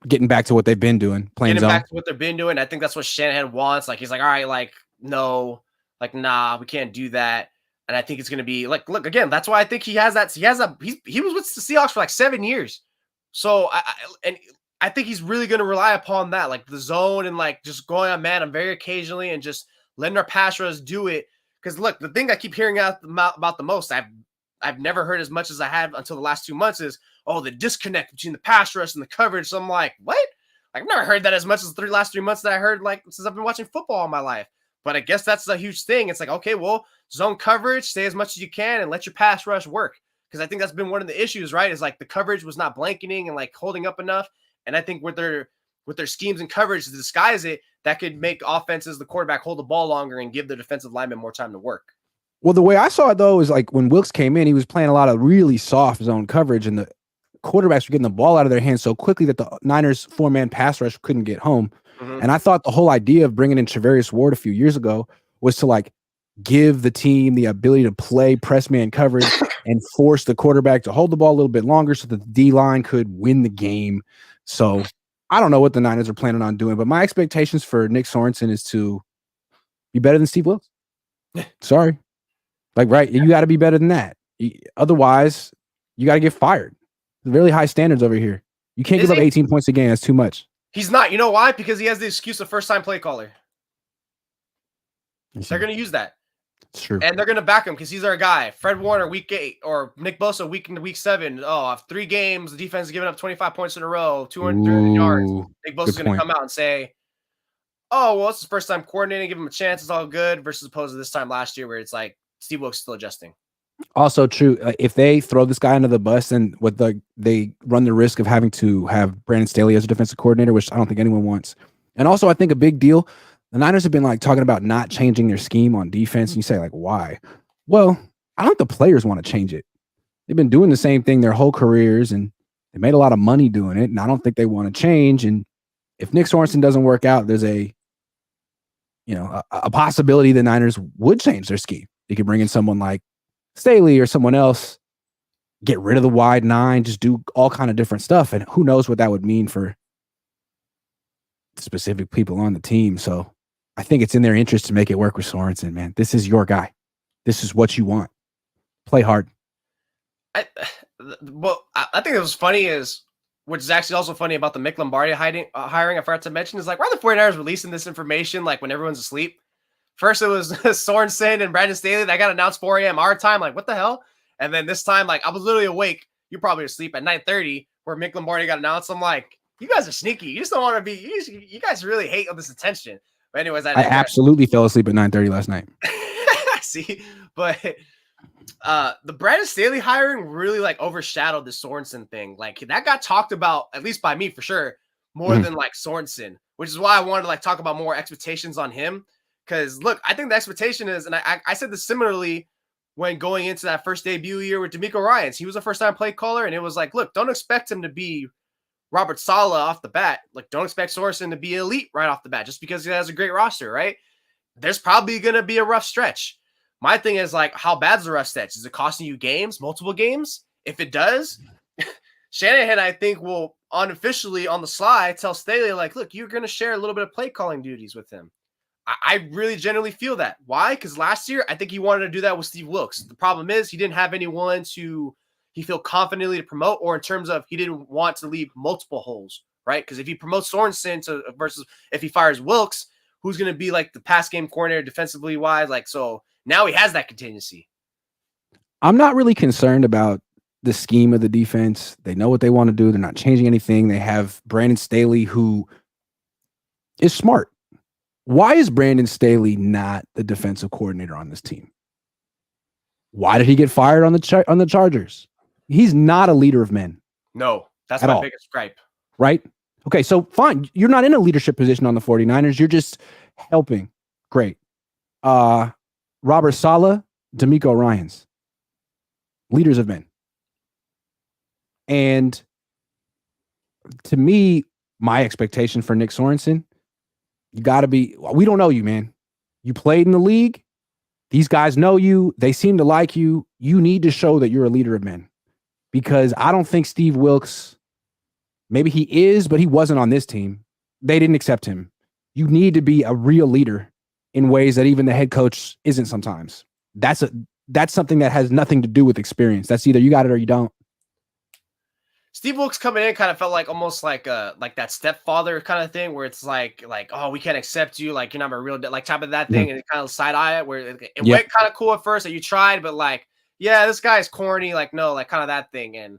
Getting back to what they've been doing, playing zone. Back to what they've been doing. I think that's what Shanahan wants. Like, he's like, all right, like, no, like, nah, we can't do that. And I think it's going to be like, look, again, that's why I think he was with the Seahawks for like 7 years. So I think he's really going to rely upon that, like the zone and like just going on man very occasionally and just letting our pass rush do it. Because look, the thing I keep hearing about the most, I've never heard as much as I have until the last 2 months is, oh, the disconnect between the pass rush and the coverage. So I'm like, what? I've never heard that as much as the last 3 months that I heard like since I've been watching football all my life. But I guess that's a huge thing. It's like, okay, well, zone coverage, stay as much as you can and let your pass rush work. Because I think that's been one of the issues, right? Is like the coverage was not blanketing and like holding up enough. And I think with their schemes and coverage to disguise it, that could make offenses, the quarterback, hold the ball longer and give the defensive lineman more time to work. Well, the way I saw it, though, is like when Wilkes came in, he was playing a lot of really soft zone coverage, and the quarterbacks were getting the ball out of their hands so quickly that the Niners 4-man pass rush couldn't get home. And I thought the whole idea of bringing in Travarius Ward a few years ago was to like give the team the ability to play press man coverage and force the quarterback to hold the ball a little bit longer so that the D-line could win the game. So I don't know what the Niners are planning on doing, but my expectations for Nick Sorensen is to be better than Steve Wilkes. Sorry. Like, right, you got to be better than that. Otherwise, you got to get fired. Really high standards over here. You can't give up 18 points a game. That's too much. He's not. You know why? Because he has the excuse of first-time play caller. They're going to use that. It's true. And they're going to back him because he's our guy. Fred Warner, week 8, or Nick Bosa, week 7. Oh, 3 games, the defense is giving up 25 points in a row, 200 yards. Nick Bosa's going to come out and say, oh, well, it's his first time coordinating, give him a chance, it's all good, versus opposed to this time last year where it's like Steve Wilkes still adjusting. Also true. If they throw this guy under the bus, and they run the risk of having to have Brandon Staley as a defensive coordinator, which I don't think anyone wants. And also, I think a big deal, the Niners have been like talking about not changing their scheme on defense. And you say like, why? Well, I don't think the players want to change it. They've been doing the same thing their whole careers, and they made a lot of money doing it. And I don't think they want to change. And if Nick Sorensen doesn't work out, there's a possibility the Niners would change their scheme. They could bring in someone like Staley or someone else, get rid of the wide 9, just do all kind of different stuff. And who knows what that would mean for specific people on the team. So I think it's in their interest to make it work with Sorensen, man. This is your guy. This is what you want. Play hard. I think it was funny which is actually also funny about the Mick Lombardi hiring, I forgot to mention, is like, why are the 49ers releasing this information like when everyone's asleep? First, it was Sorensen and Brandon Staley that got announced 4 a.m. our time. Like, what the hell? And then this time, like, I was literally awake. You're probably asleep at 9:30 where Mick Lombardi got announced. I'm like, you guys are sneaky. You just don't want to be. You guys really hate all this attention. But anyways, I absolutely fell asleep at 9:30 last night. See, but the Brandon Staley hiring really like overshadowed the Sorensen thing. Like that got talked about, at least by me for sure, more than like Sorensen, which is why I wanted to like talk about more expectations on him. Because look, I think the expectation is, and I said this similarly when going into that first debut year with D'Amico Ryans. He was a first-time play caller, and it was like, look, don't expect him to be Robert Saleh off the bat. Like, don't expect Sorensen to be elite right off the bat just because he has a great roster, right? There's probably going to be a rough stretch. My thing is like, how bad's the rough stretch? Is it costing you games, multiple games? If it does, Shanahan, I think, will unofficially on the sly tell Staley, like, look, you're going to share a little bit of play calling duties with him. I really genuinely feel that. Why? Because last year, I think he wanted to do that with Steve Wilkes. The problem is he didn't have anyone he feel confidently to promote, or in terms of he didn't want to leave multiple holes, right? Because if he promotes Sorensen versus if he fires Wilkes, who's going to be like the pass game coordinator defensively wise? Like, so now he has that contingency. I'm not really concerned about the scheme of the defense. They know what they want to do. They're not changing anything. They have Brandon Staley, who is smart. Why is Brandon Staley not the defensive coordinator on this team? Why did he get fired on the Chargers? He's not a leader of men. No, that's my biggest gripe. Right? Okay, so fine. You're not in a leadership position on the 49ers. You're just helping. Great. Robert Saleh, D'Amico Ryans. Leaders of men. And to me, my expectation for Nick Sorensen, you got to be, we don't know you, man. You played in the league. These guys know you. They seem to like you. You need to show that you're a leader of men. Because I don't think Steve Wilkes, maybe he is, but he wasn't on this team. They didn't accept him. You need to be a real leader in ways that even the head coach isn't sometimes. That's something that has nothing to do with experience. That's either you got it or you don't. Steve Wilkes coming in kind of felt like almost like that stepfather kind of thing where it's like, oh, we can't accept you. Like, you're not a real, like type of that thing. And it kind of side eye it where it went kind of cool at first that you tried, but like, yeah, this guy's corny. Like, no, like kind of that thing. And,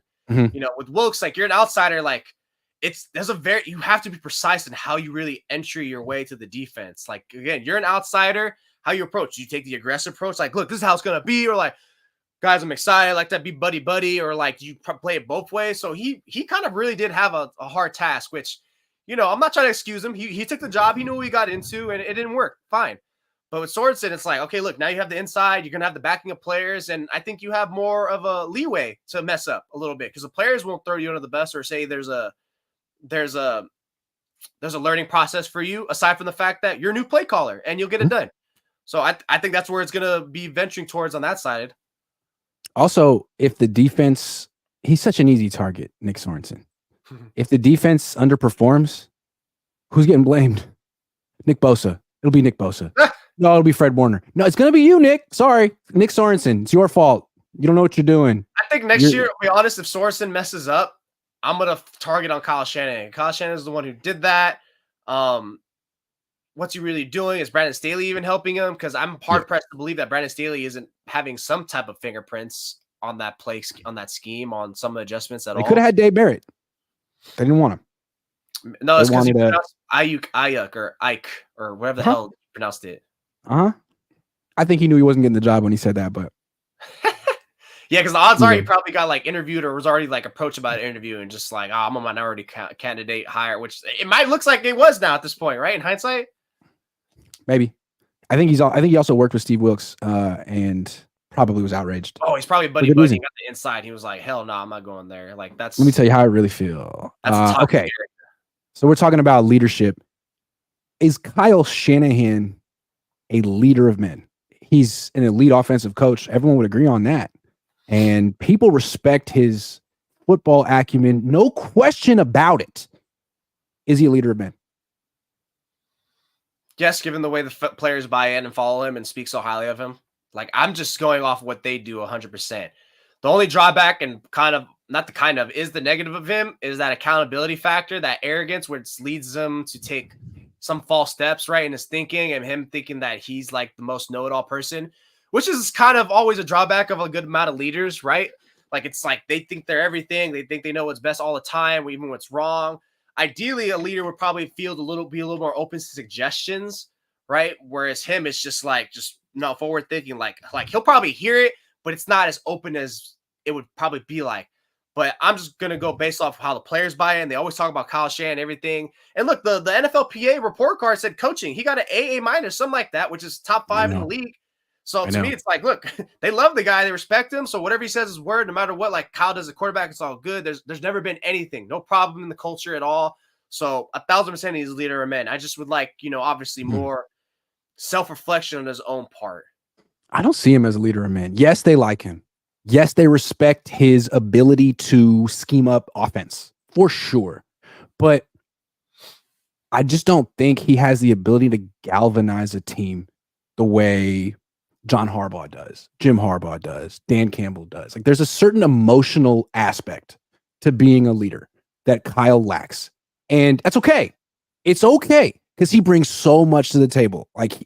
you know, with Wilkes, like you're an outsider, like you have to be precise in how you really enter your way to the defense. Like, again, you're an outsider, how you approach, you take the aggressive approach. Like, look, this is how it's going to be. Or like, guys, I'm excited. Like that be buddy, or like you play it both ways. So he kind of really did have a hard task, which, you know, I'm not trying to excuse him. He took the job. He knew what he got into, and it didn't work. Fine. But with Sorensen, it's like, okay, look, now you have the inside. You're going to have the backing of players, and I think you have more of a leeway to mess up a little bit because the players won't throw you under the bus or say there's a learning process for you, aside from the fact that you're a new play caller and you'll get it done. So I think that's where it's going to be venturing towards on that side. Also, if the defense, he's such an easy target, Nick Sorensen. If the defense underperforms, who's getting blamed? Nick Bosa. It'll be Nick Bosa. No, it'll be Fred Warner. No, it's going to be you, Nick. Sorry. Nick Sorensen. It's your fault. You don't know what you're doing. I think next year, I'll be honest, if Sorensen messes up, I'm going to target on Kyle Shanahan. Kyle Shanahan is the one who did that. What's he really doing? Is Brandon Staley even helping him? Because I'm hard-pressed to believe that Brandon Staley isn't having some type of fingerprints on that play, on that scheme, on some adjustments at all. They could have had Dave Barrett. They didn't want him. No, it's because he pronounced Ayuk or Ike or whatever the hell he pronounced it. I think he knew he wasn't getting the job when he said that, but yeah, because the odds are he probably got like interviewed or was already like approached about an interview and just like, I'm a minority candidate hire, which it might looks like it was now at this point, right? In hindsight, maybe. I think he also worked with Steve Wilkes and probably was outraged. Oh, he's probably buddy on the inside. He was like, hell no, I'm not going there. Like that's. Let me tell you how I really feel. That's okay. So we're talking about leadership. Is Kyle Shanahan a leader of men? He's an elite offensive coach. Everyone would agree on that. And people respect his football acumen. No question about it. Is he a leader of men? Yes, given the way the players buy in and follow him and speak so highly of him. Like, I'm just going off what they do 100%. The only drawback and is the negative of him is that accountability factor, that arrogance, which leads him to take some false steps, right, in his thinking, and him thinking that he's like the most know-it-all person, which is kind of always a drawback of a good amount of leaders, right? Like, it's like they think they're everything. They think they know what's best all the time, even what's wrong. Ideally, a leader would probably be a little more open to suggestions, right? Whereas him, it's just forward thinking. Like he'll probably hear it, but it's not as open as it would probably be like. But I'm just gonna go based off how the players buy in. They always talk about Kyle Shanahan and everything. And look, the NFLPA report card said coaching. He got an AA minus, something like that, which is top 5 in the league. So to me, it's like, look, they love the guy, they respect him. So whatever he says is word, no matter what. Like Kyle does the quarterback, it's all good. There's never been anything, no problem in the culture at all. So 1,000% he's a leader of men. I just would like, obviously more self-reflection on his own part. I don't see him as a leader of men. Yes, they like him. Yes, they respect his ability to scheme up offense for sure. But I just don't think he has the ability to galvanize a team the way John Harbaugh does, Jim Harbaugh does, Dan Campbell does. Like, there's a certain emotional aspect to being a leader that Kyle lacks. And that's okay. It's okay because he brings so much to the table. Like,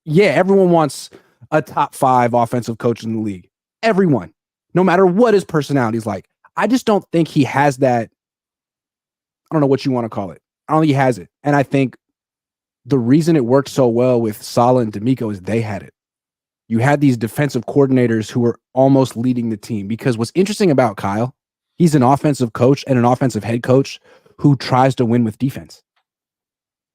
everyone wants a top 5 offensive coach in the league. Everyone, no matter what his personality is like. I just don't think he has that. I don't know what you want to call it. I don't think he has it. And I think the reason it worked so well with Saleh and DeMeco is they had it. You had these defensive coordinators who were almost leading the team, because what's interesting about Kyle, he's an offensive coach and an offensive head coach who tries to win with defense.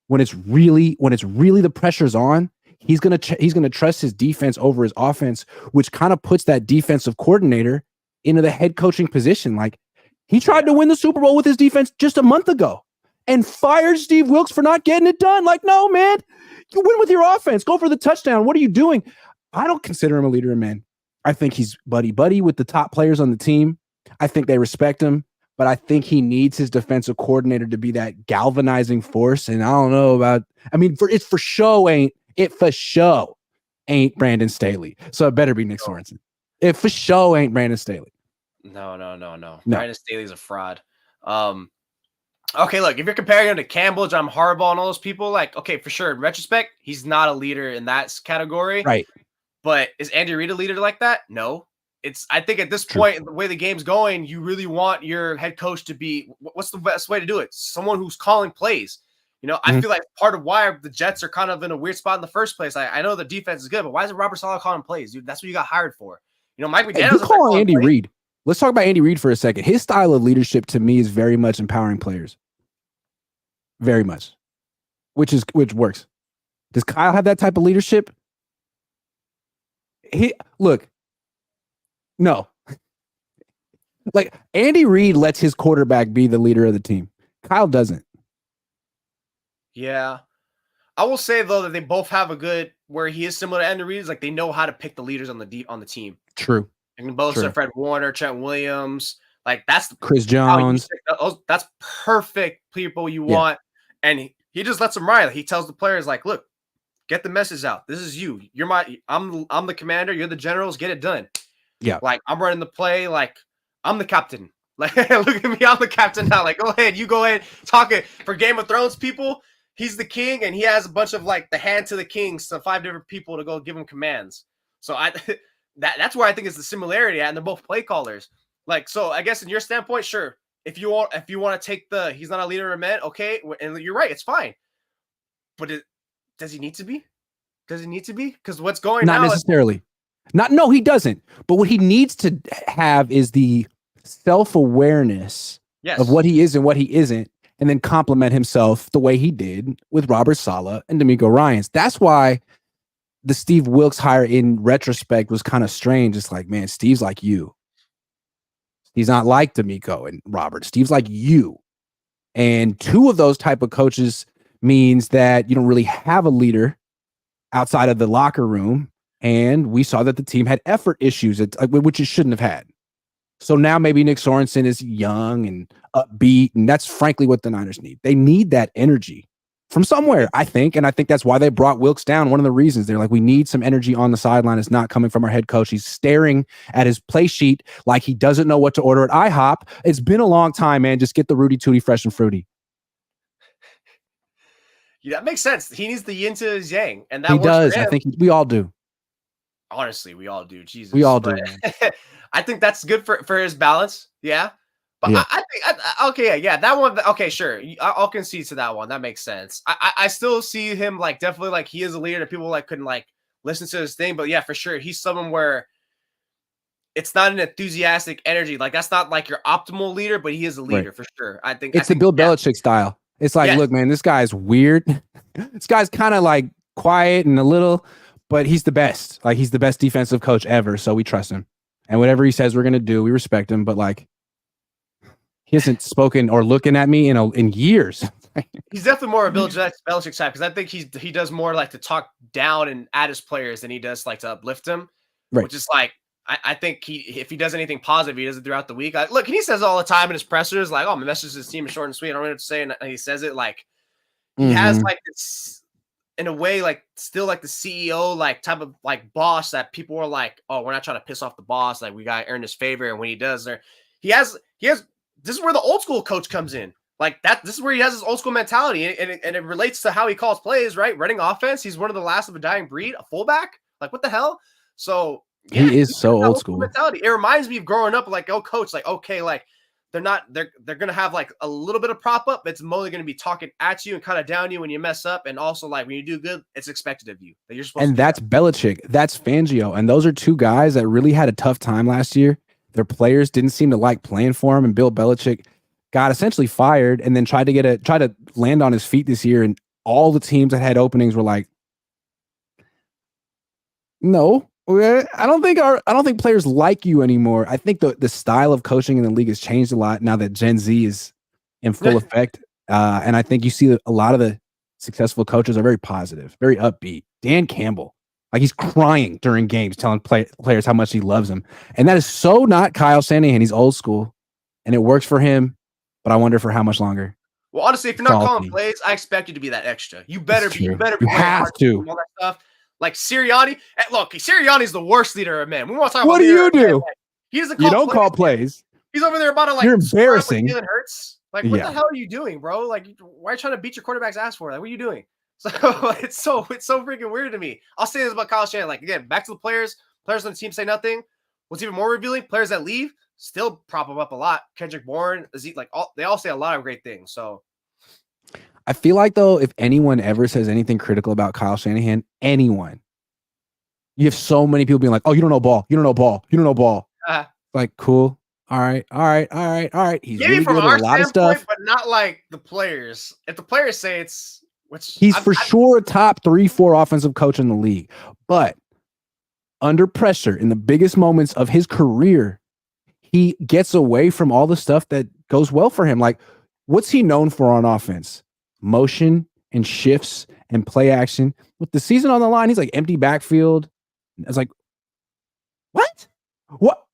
When it's really the pressure's on, he's going to trust his defense over his offense, which kind of puts that defensive coordinator into the head coaching position. Like, he tried to win the Super Bowl with his defense just a month ago and fired Steve Wilkes for not getting it done. Like, no, man, you win with your offense. Go for the touchdown. What are you doing? I don't consider him a leader of men. I think he's buddy with the top players on the team. I think they respect him, but I think he needs his defensive coordinator to be that galvanizing force. And I don't know about, it for show ain't Brandon Staley. So it better be Nick Sorensen. It for show ain't Brandon Staley. No. Brandon Staley's a fraud. Okay, look, if you're comparing him to Campbell, John Harbaugh, and all those people, like, okay, for sure, in retrospect, he's not a leader in that category. Right. But is Andy Reid a leader like that? No. I think at this point, the way the game's going, you really want your head coach to be, what's the best way to do it? Someone who's calling plays. I feel like part of why the Jets are kind of in a weird spot in the first place. I know the defense is good, but why is it Robert Saleh calling plays, dude? That's what you got hired for. Mike McDaniel's calling Andy Reid. Let's talk about Andy Reid for a second. His style of leadership to me is very much empowering players. Very much. Which works. Does Kyle have that type of leadership? No. Like, Andy Reid lets his quarterback be the leader of the team. Kyle doesn't. Yeah. I will say, though, that they both have a good, where he is similar to Andy Reid, is like they know how to pick the leaders on the team. True. And both said Fred Warner, Trent Williams, like that's Chris Jones. That's perfect people you want. And he just lets them ride. He tells the players, like, look, get the message out. This is you. I'm the commander. You're the generals. Get it done. Yeah. Like, I'm running the play. Like, I'm the captain. Like, look at me. I'm the captain now. Like, go ahead. You go ahead. Talk it. For Game of Thrones people, he's the king, and he has a bunch of, like, the hand to the king, so 5 different people to go give him commands. So that's where I think is the similarity at, and they're both play callers. Like, so I guess in your standpoint, sure. If you want to take he's not a leader of men, okay, and you're right, it's fine. But does he need to be? Does he need to be? Because what's going on? Not necessarily. No, he doesn't. But what he needs to have is the self-awareness of what he is and what he isn't, and then compliment himself the way he did with Robert Saleh and DeMeco Ryans. That's why the Steve Wilkes hire in retrospect was kind of strange. It's like, man, Steve's like you. He's not like DeMeco and Robert. Steve's like you. And 2 of those type of coaches means that you don't really have a leader outside of the locker room. And we saw that the team had effort issues, which it shouldn't have had. So now maybe Nick Sorensen is young and upbeat. And that's frankly what the Niners need. They need that energy. from somewhere, I think. And I think that's why they brought Wilkes down. One of the reasons they're like, we need some energy on the sideline. It's not coming from our head coach. He's staring at his play sheet like he doesn't know what to order at IHOP. It's been a long time, man. Just get the Rudy Tooty fresh and fruity. Yeah, that makes sense. He needs the yin to his yang, and that he works does. For him. I think we all do. Honestly, we all do. Jesus, we all do. I think that's good for his balance. Yeah, but yeah. I think okay, yeah, that one. Okay, sure, I'll concede to that one. That makes sense. I still see him like definitely like he is a leader that people like couldn't like listen to his thing, but yeah, for sure, he's someone where it's not an enthusiastic energy. Like that's not like your optimal leader, but he is a leader for sure. I think it's the Bill Belichick style. It's like, look, man, this guy's weird. This guy's kind of like quiet and a little, but he's the best. Like he's the best defensive coach ever, so we trust him. And whatever he says we're gonna do, we respect him. But like, he hasn't spoken or looking at me in years. He's definitely more a Belichick type because I think he does more like to talk down and at his players than he does like to uplift them. Right. Which is like I think if he does anything positive, he does it throughout the week. Look, and he says all the time in his pressers, like, "Oh, my message to his team is short and sweet. I don't know what to say." And he says it like he has like this, in a way, like still like the CEO like type of like boss that people are like, "Oh, we're not trying to piss off the boss. Like we got to earn his favor." And when he does, he has. This is where the old school coach comes in. Like that. This is where he has his old school mentality, and it relates to how he calls plays. Right, running offense. He's one of the last of a dying breed. A fullback. Like what the hell? So. Yeah, he is so old school mentality. It reminds me of growing up, like, oh, coach, like, okay, like they're gonna have like a little bit of prop up. It's mostly gonna be talking at you and kind of down you when you mess up, and also like when you do good, it's expected of you that you're supposed. And that's Belichick, that's Fangio, and those are two guys that really had a tough time last year. Their players didn't seem to like playing for him, and Bill Belichick got essentially fired, and then tried to land on his feet this year. And all the teams that had openings were like, no. I don't think players like you anymore. I think the style of coaching in the league has changed a lot now that Gen Z is in full effect. And I think you see a lot of the successful coaches are very positive, very upbeat. Dan Campbell, like he's crying during games, telling players how much he loves them. And that is so not Kyle Shanahan. He's old school and it works for him, but I wonder for how much longer. Well, honestly, if you're not calling plays, I expect you to be that extra. You better be. You have to. All that stuff. Like Sirianni, look, Sirianni's the worst leader of men. We want to talk what about do you do? Like, he doesn't call you don't call plays. He's over there about to like. You're embarrassing. Jalen Hurts. Like, what the hell are you doing, bro? Like, why are you trying to beat your quarterback's ass for? Like, what are you doing? So it's so freaking weird to me. I'll say this about Kyle Shanahan. Like, again, back to the players. Players on the team say nothing. What's even more revealing? Players that leave still prop them up a lot. Kendrick Bourne, like they all say a lot of great things. So. I feel like though, if anyone ever says anything critical about Kyle Shanahan, anyone. You have so many people being like, "Oh, you don't know ball. You don't know ball. You don't know ball." Like, cool. All right. He's really good at a lot of stuff, but not like the players. If the players say he's for sure a top 3-4 offensive coach in the league, but under pressure in the biggest moments of his career, he gets away from all the stuff that goes well for him. Like, what's he known for on offense? Motion and shifts and play action. With the season on the line, he's like empty backfield. I was like, what?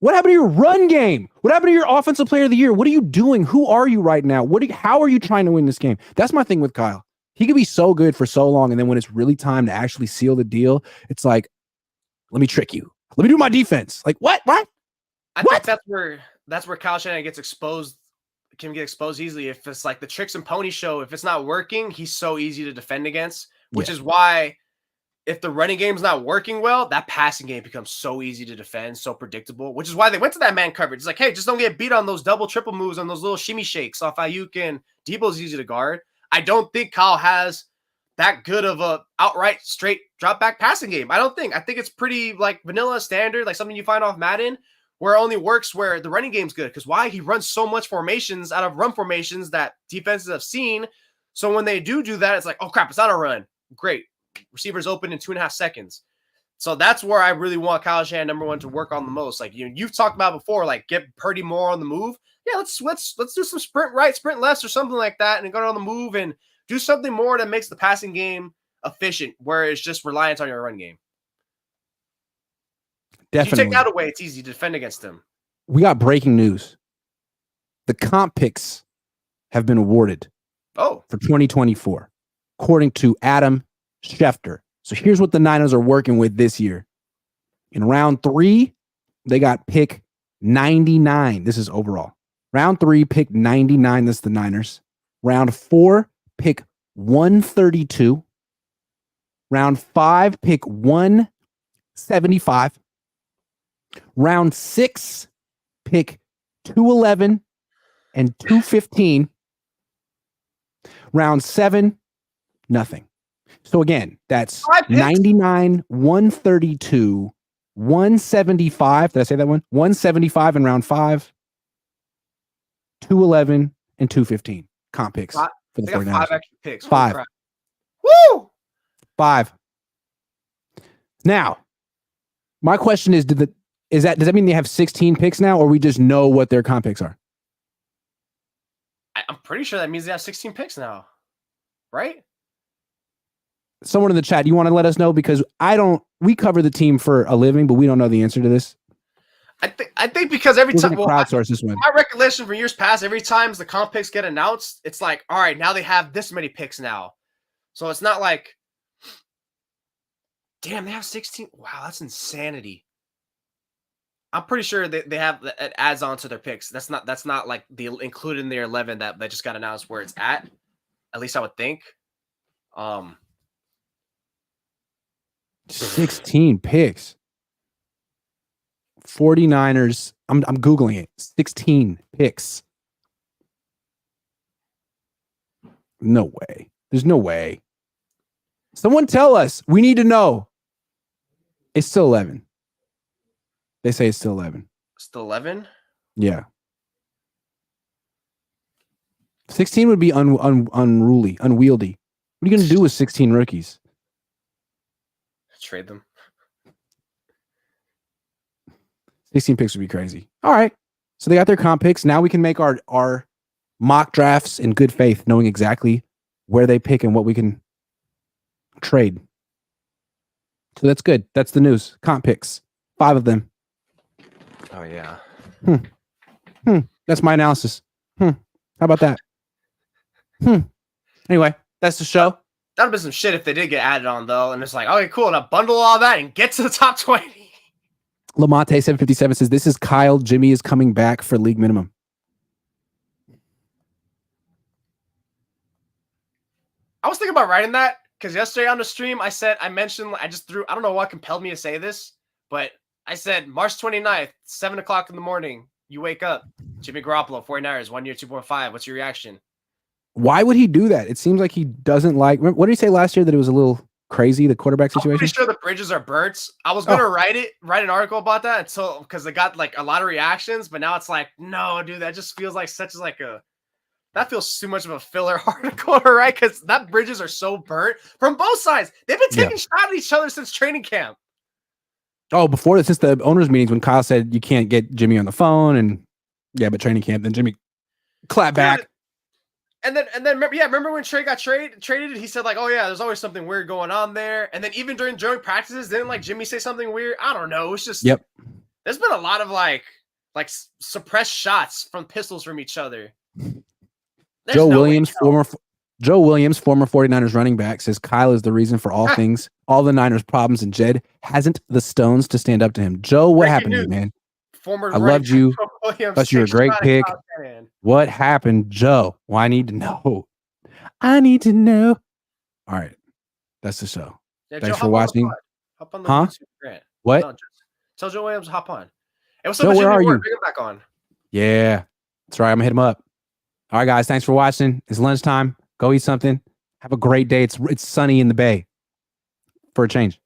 What happened to your run game? What happened to your offensive player of the year? What are you doing? Who are you right now? How are you trying to win this game? That's my thing with Kyle. He could be so good for so long, and then when it's really time to actually seal the deal, it's like, let me trick you. Let me do my defense. Like, what? I think that's where Kyle Shanahan gets exposed, can get exposed easily. If it's like the tricks and pony show, if it's not working, he's so easy to defend against, which is why if the running game's not working well, that passing game becomes so easy to defend, so predictable, which is why they went to that man coverage. It's like, hey, just don't get beat on those double, triple moves, on those little shimmy shakes off Ayuk, and Debo's easy to guard. I don't think Kyle has that good of a outright straight drop back passing game. I think it's pretty like vanilla standard, like something you find off Madden, where it only works where the running game's good. Because why? He runs so much formations out of run formations that defenses have seen. So when they do that, it's like, oh crap, it's not a run. Great. Receivers open in 2.5 seconds. So that's where I really want Kyle Shanahan, number one, to work on the most. Like you've talked about before, like get Purdy more on the move. Yeah, let's do some sprint right, sprint left, or something like that, and go on the move and do something more that makes the passing game efficient, where it's just reliant on your run game. Definitely. If you take that away, it's easy to defend against them. We got breaking news. The comp picks have been awarded. Oh, for 2024. according to Adam Schefter. So here's what the Niners are working with this year. In round 3, they got pick 99. This is overall. Round 3, pick 99. That's the Niners. Round 4, pick 132. Round 5, pick 175. Round 6, pick 211 and 215. Round 7, nothing. So again, that's 99, 132, 175. Did I say that one? 175 in round 5, 211 and 215 comp picks for the 49ers. 5 extra picks. 5. Woo! 5. Now, my question is, does that mean they have 16 picks now, or we just know what their comp picks are? I'm pretty sure that means they have 16 picks now, right? Someone in the chat, you want to let us know? Because we cover the team for a living, but we don't know the answer to this. I think because every time, crowdsource this one. My recollection from years past, every time the comp picks get announced, it's like, all right, now they have this many picks now. So it's not like, damn, they have 16. Wow, that's insanity. I'm pretty sure they have it adds on to their picks. That's not like the included in their 11 that just got announced where it's at. At least I would think. 16 picks. 49ers. I'm Googling it. 16 picks. No way. There's no way. Someone tell us. We need to know. It's still 11. They say it's still 11. Still 11? Yeah. 16 would be unruly, unwieldy. What are you going to do with 16 rookies? Trade them. 16 picks would be crazy. All right. So they got their comp picks. Now we can make our mock drafts in good faith, knowing exactly where they pick and what we can trade. So that's good. That's the news. Comp picks. 5 of them. Oh, yeah. That's my analysis. How about that? Anyway, that's the show. That would have been some shit if they did get added on, though. And it's like, okay, cool. Now bundle all that and get to the top 20. Lamonte 757 says, this is Kyle. Jimmy is coming back for league minimum. I was thinking about writing that because yesterday on the stream, I mentioned, I don't know what compelled me to say this, but I said March 29th, 7 o'clock in the morning, you wake up, Jimmy Garoppolo, 49ers, 1 year, 2.5. What's your reaction? Why would he do that? It seems like he doesn't like. What did he say last year? That it was a little crazy, the quarterback situation? I'm pretty sure the bridges are burnt. I was gonna write an article about that because they got like a lot of reactions, but now it's like, no, dude, that just feels like that feels too much of a filler article to write because that bridges are so burnt from both sides. They've been taking shots at each other since training camp. Oh, before this, since the owners' meetings when Kyle said you can't get Jimmy on the phone, and but training camp, then Jimmy clapped back. And then remember when Trey got traded? He said like, oh yeah, there's always something weird going on there. And then even during practices, didn't like Jimmy say something weird? I don't know. It's just there's been a lot of like suppressed shots from pistols from each other. Joe Williams, former 49ers running back, says Kyle is the reason for all things, all the Niners problems, and Jed hasn't the stones to stand up to him. Joe, what happened to you, man? I loved you. Plus, you're a great pick. What happened, Joe? Well, I need to know. I need to know. All right. That's the show. Yeah, Thanks Joe, for watching. Hop on the YouTube, Grant. What? No, tell Joe Williams to hop on. Hey, what's Joe, up, where are you? Bring him back on. Yeah. That's right. I'm going to hit him up. All right, guys. Thanks for watching. It's lunchtime. Go eat something. Have a great day. It's sunny in the Bay for a change.